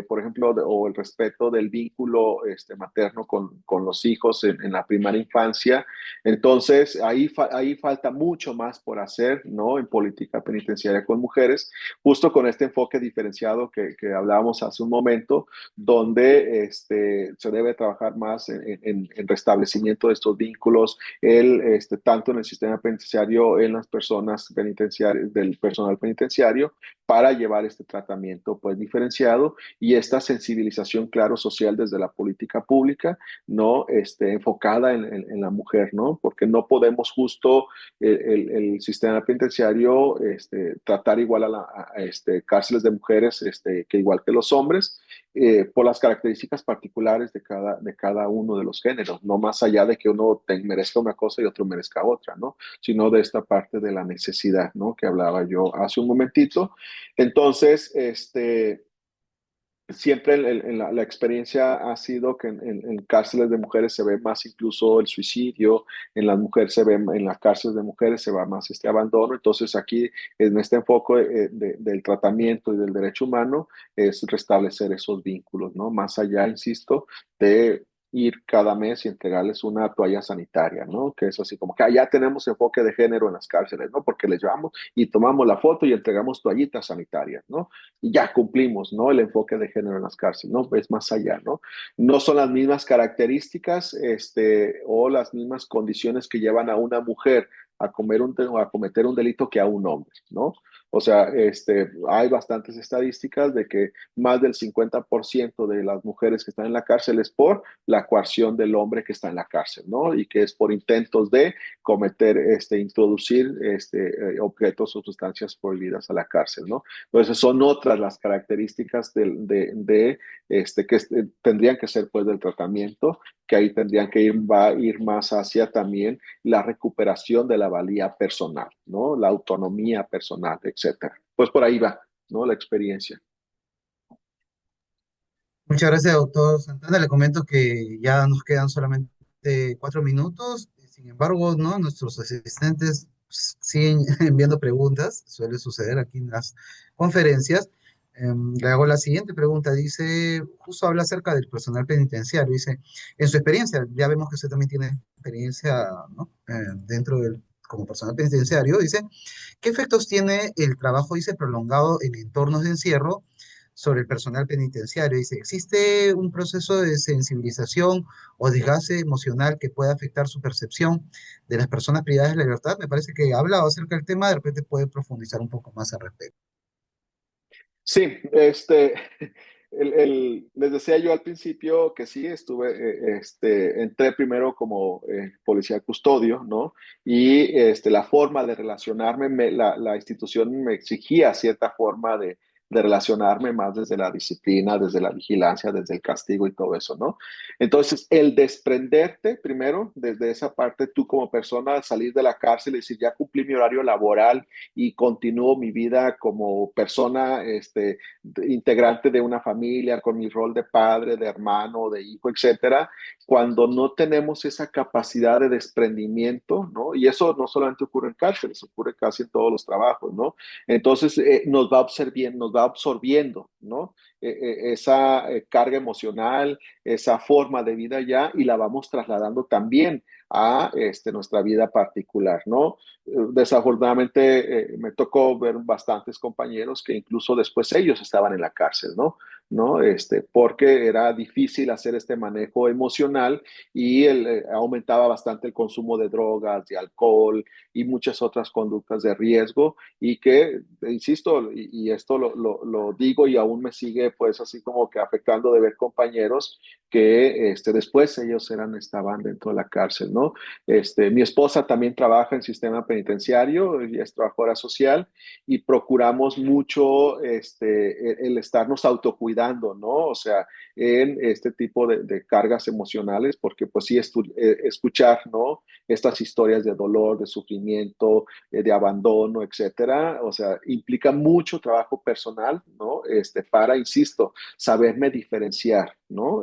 B: por ejemplo, o el respeto del vínculo materno con los hijos en la primera infancia. Entonces, ahí falta mucho más por hacer, ¿no? En política penitenciaria con mujeres, justo con este enfoque diferenciado que hablábamos hace un momento, donde se debe trabajar más en restablecimiento de estos vínculos, tanto en el sistema penitenciario, en las personas penitenciarias, del personal penitenciario, para llevar este tratamiento pues diferenciado y esta sensibilización, claro, social desde la política pública, ¿no? Enfocada en la mujer, ¿no? Porque no podemos justo el sistema penitenciario tratar igual cárceles de mujeres que igual que los hombres, por las características particulares de cada uno de los géneros, no más allá de que uno merezca una cosa y otro merezca otra, ¿no? Sino de esta parte de la necesidad, ¿no? Que hablaba yo hace un momentito. Entonces, siempre la experiencia ha sido que en cárceles de mujeres se ve más incluso el suicidio, en las mujeres se ve, en las cárceles de mujeres se va más este abandono. Entonces aquí en este enfoque del tratamiento y del derecho humano es restablecer esos vínculos, ¿no? Más allá, insisto, de ir cada mes y entregarles una toalla sanitaria, ¿no? Que es así como que ya tenemos enfoque de género en las cárceles, ¿no? Porque les llevamos y tomamos la foto y entregamos toallitas sanitarias, ¿no? Y ya cumplimos, ¿no? El enfoque de género en las cárceles, ¿no? Es más allá, ¿no? No son las mismas características, o las mismas condiciones que llevan a una mujer a cometer un delito que a un hombre, ¿no? O sea, hay bastantes estadísticas de que más del 50% de las mujeres que están en la cárcel es por la coerción del hombre que está en la cárcel, ¿no? Y que es por intentos de cometer, introducir objetos o sustancias prohibidas a la cárcel, ¿no? Entonces son otras las características que tendrían que ser pues del tratamiento, que ahí tendrían que va a ir más hacia también la recuperación de la valía personal, ¿no? La autonomía personal, etcétera. Pues por ahí va, ¿no? La experiencia.
A: Muchas gracias, doctor Santana. Le comento que ya nos quedan solamente 4 minutos. Sin embargo, ¿no? Nuestros asistentes siguen enviando preguntas. Suele suceder aquí en las conferencias. Le hago la siguiente pregunta. Dice, justo habla acerca del personal penitenciario. Dice, en su experiencia, ya vemos que usted también tiene experiencia, ¿no? Dentro del, como personal penitenciario. Dice, ¿qué efectos tiene el trabajo, dice, prolongado en entornos de encierro sobre el personal penitenciario? Dice, ¿existe un proceso de sensibilización o desgaste emocional que pueda afectar su percepción de las personas privadas de la libertad? Me parece que ha hablado acerca del tema, de repente puede profundizar un poco más al respecto.
B: Sí, les decía yo al principio que sí, entré primero como policía custodio, ¿no? Y la forma de relacionarme, la institución me exigía cierta forma de relacionarme más desde la disciplina, desde la vigilancia, desde el castigo y todo eso, ¿no? Entonces, el desprenderte primero desde esa parte, tú como persona, salir de la cárcel y decir, ya cumplí mi horario laboral y continúo mi vida como persona, integrante de una familia, con mi rol de padre, de hermano, de hijo, etcétera, cuando no tenemos esa capacidad de desprendimiento, ¿no? Y eso no solamente ocurre en cárceles, ocurre casi en todos los trabajos, ¿no? Entonces nos va absorbiendo, ¿no? Esa carga emocional, esa forma de vida ya, y la vamos trasladando también a nuestra vida particular, ¿no? Desafortunadamente me tocó ver bastantes compañeros que incluso después ellos estaban en la cárcel, ¿no? ¿No? Porque era difícil hacer este manejo emocional y aumentaba bastante el consumo de drogas, de alcohol y muchas otras conductas de riesgo y que, insisto, y esto lo digo y aún me sigue pues así como que afectando de ver compañeros que después ellos estaban dentro de la cárcel, ¿no? Mi esposa también trabaja en sistema penitenciario y es trabajadora social y procuramos mucho el estarnos autocuidando, ¿no? O sea, en este tipo de cargas emocionales, porque pues sí, escuchar, ¿no? Estas historias de dolor, de sufrimiento, de abandono, etcétera, o sea, implica mucho trabajo personal, ¿no? Para, insisto, saberme diferenciar, ¿no?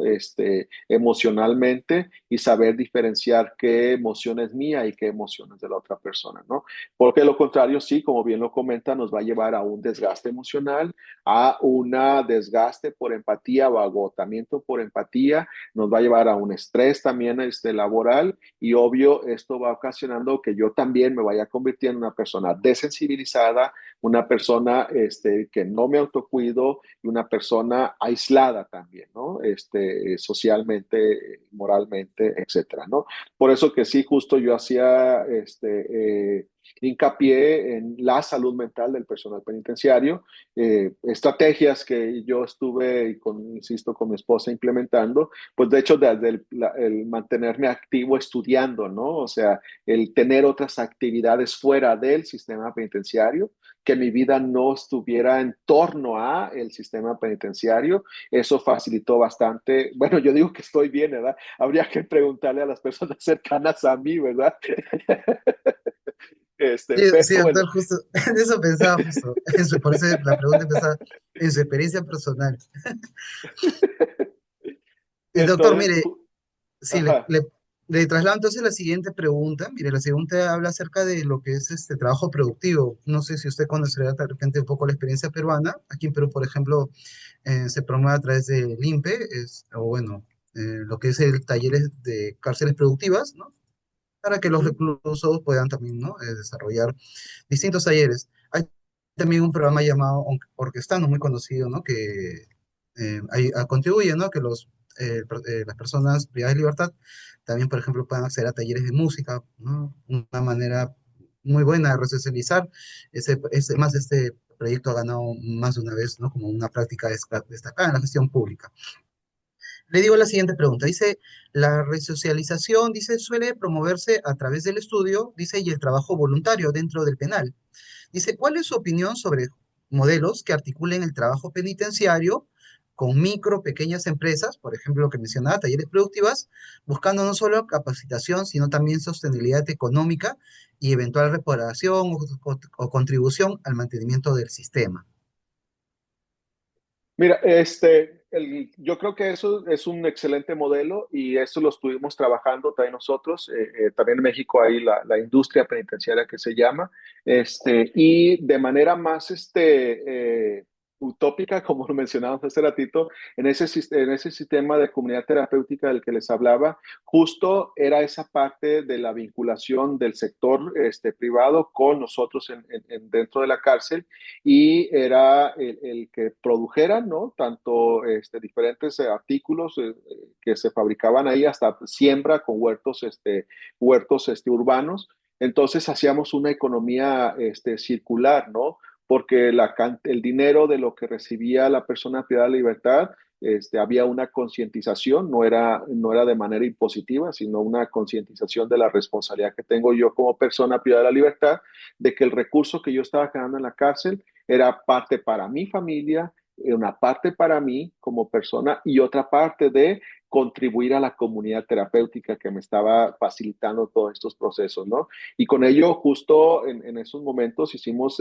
B: Emocionalmente y saber diferenciar qué emoción es mía y qué emoción es de la otra persona, ¿no? Porque lo contrario, sí, como bien lo comenta, nos va a llevar a un desgaste emocional, a un desgaste por empatía o agotamiento por empatía, nos va a llevar a un estrés también laboral y obvio esto va ocasionando que yo también me vaya convirtiendo en una persona desensibilizada, una persona que no me autocuido y una persona aislada también, ¿no? Socialmente, moralmente, etcétera, ¿no? Por eso que sí, justo yo hacía hincapié en la salud mental del personal penitenciario, estrategias que yo estuve, insisto, con mi esposa implementando, pues de hecho desde el mantenerme activo estudiando, ¿no? O sea, el tener otras actividades fuera del sistema penitenciario, que mi vida no estuviera en torno a el sistema penitenciario, eso facilitó bastante. Bueno, yo digo que estoy bien, ¿verdad? Habría que preguntarle a las personas cercanas a mí, ¿verdad?
A: Sí,
B: Pero
A: sí,
B: bueno,
A: doctor, justo, en eso pensaba justo, por eso la pregunta empezaba en su experiencia personal. Doctor,
B: entonces,
A: mire, sí,
B: ajá.
A: le traslado entonces la siguiente pregunta. Mire, la siguiente habla acerca de lo que es este trabajo productivo. No sé si usted conocerá de repente un poco la experiencia peruana. Aquí en Perú, por ejemplo, se promueve a través del INPE, o bueno, lo que es el talleres de cárceles productivas, ¿no? Para que los
B: Ujú.
A: reclusos puedan también, ¿no? Desarrollar distintos talleres. Hay también un programa llamado Orquestano, muy conocido, ¿no? Que contribuye, ¿no? Que las personas privadas de libertad también, por ejemplo, puedan acceder a talleres de música, ¿no? Una manera muy buena de resocializar. Más este proyecto ha ganado más de una vez, ¿no? Como una práctica destacada en la gestión pública. Le digo la siguiente pregunta. Dice, la resocialización, dice, suele promoverse a través del estudio, dice, y el trabajo voluntario dentro del penal. Dice, ¿cuál es su opinión sobre modelos que articulen el trabajo penitenciario con micro, pequeñas empresas, por ejemplo, lo que mencionaba, talleres productivas, buscando no solo capacitación, sino también sostenibilidad económica y eventual reparación o contribución al mantenimiento del sistema?
B: Mira, yo creo que eso es un excelente modelo y eso lo estuvimos trabajando también nosotros. También en México hay la industria penitenciaria que se llama, y de manera más utópica, como lo mencionábamos hace ratito, en ese sistema de comunidad terapéutica del que les hablaba, justo era esa parte de la vinculación del sector privado con nosotros dentro de la cárcel y era el que produjeran, ¿no? Tanto diferentes artículos que se fabricaban ahí, hasta siembra con huertos urbanos. Entonces hacíamos una economía circular, ¿no? Porque el dinero de lo que recibía la persona privada de libertad, había una concientización, no era de manera impositiva, sino una concientización de la responsabilidad que tengo yo como persona privada de la libertad, de que el recurso que yo estaba ganando en la cárcel era parte para mi familia, una parte para mí como persona y otra parte de contribuir a la comunidad terapéutica que me estaba facilitando todos estos procesos, ¿no? Y con ello, justo en esos momentos, hicimos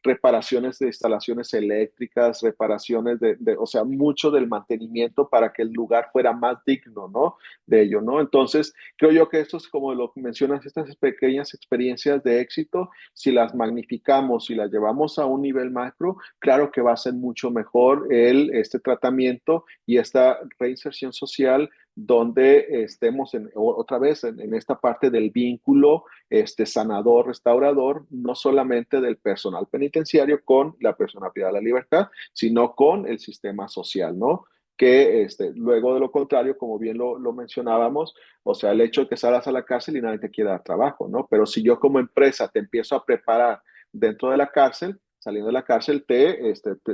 B: reparaciones de instalaciones eléctricas, reparaciones o sea, mucho del mantenimiento para que el lugar fuera más digno, ¿no? De ello, ¿no? Entonces, creo yo que esto es como lo que mencionas, estas pequeñas experiencias de éxito, si las magnificamos, si las llevamos a un nivel macro, claro que va a ser mucho mejor este tratamiento y esta reinserción social donde estemos otra vez en esta parte del vínculo sanador, restaurador, no solamente del personal penitenciario con la persona privada de la libertad, sino con el sistema social, ¿no? Que luego de lo contrario, como bien lo mencionábamos, o sea, el hecho de que salgas a la cárcel y nadie te quiere dar trabajo, ¿no? Pero si yo como empresa te empiezo a preparar dentro de la cárcel, saliendo de la cárcel, te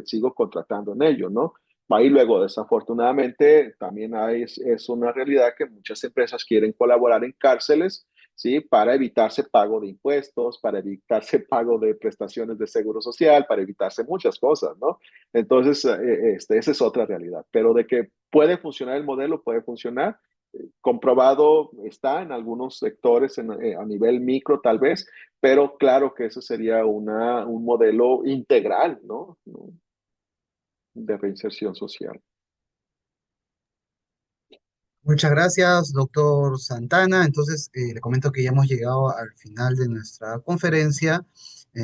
B: sigo contratando en ello, ¿no? Ahí luego, desafortunadamente, también es una realidad que muchas empresas quieren colaborar en cárceles, ¿sí? Para evitarse pago de impuestos, para evitarse pago de prestaciones de seguro social, para evitarse muchas cosas, ¿no? Entonces, esa es otra realidad. Pero de que puede funcionar el modelo, puede funcionar. Comprobado está en algunos sectores a nivel micro tal vez, pero claro que eso sería un modelo integral, ¿no? De reinserción social.
A: Muchas gracias, doctor Santana. Entonces, le comento que ya hemos llegado al final de nuestra conferencia.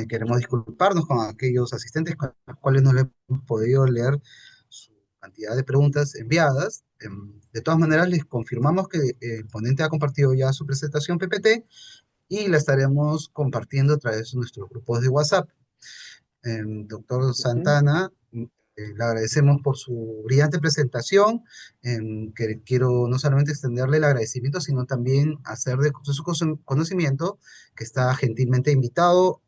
A: Queremos disculparnos con aquellos asistentes con los cuales no le hemos podido leer su cantidad de preguntas enviadas. De todas maneras, les confirmamos que el ponente ha compartido ya su presentación PPT y la estaremos compartiendo a través de nuestros grupos de WhatsApp. Doctor
B: Ujú.
A: Santana, le agradecemos por su brillante presentación, que quiero no solamente extenderle el agradecimiento, sino también hacer de su conocimiento que está gentilmente invitado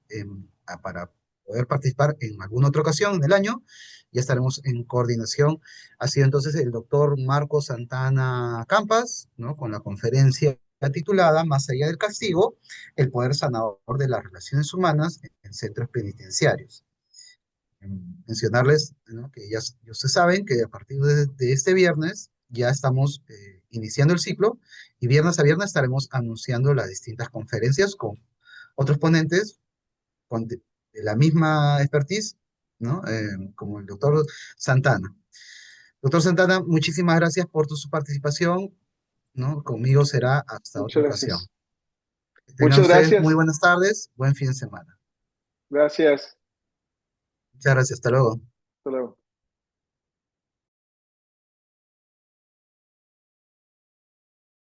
A: para poder participar en alguna otra ocasión en el año. Ya estaremos en coordinación. Ha sido entonces el doctor Marco Santana Campas, ¿no? Con la conferencia titulada Más allá del castigo, el poder sanador de las relaciones humanas en centros penitenciarios. Mencionarles, ¿no? Que ya ustedes saben que a partir de este viernes ya estamos iniciando el ciclo y viernes a viernes estaremos anunciando las distintas conferencias con otros ponentes de la misma expertise, ¿no? Como el doctor Santana. Doctor Santana, muchísimas gracias por su participación, ¿no? Conmigo será hasta otra
B: Muchas
A: ocasión.
B: gracias.
A: Que tengan
B: Muchas
A: ustedes muy
B: gracias.
A: buenas tardes, buen fin de semana.
B: Gracias.
A: Muchas gracias, hasta luego.
B: Hasta luego.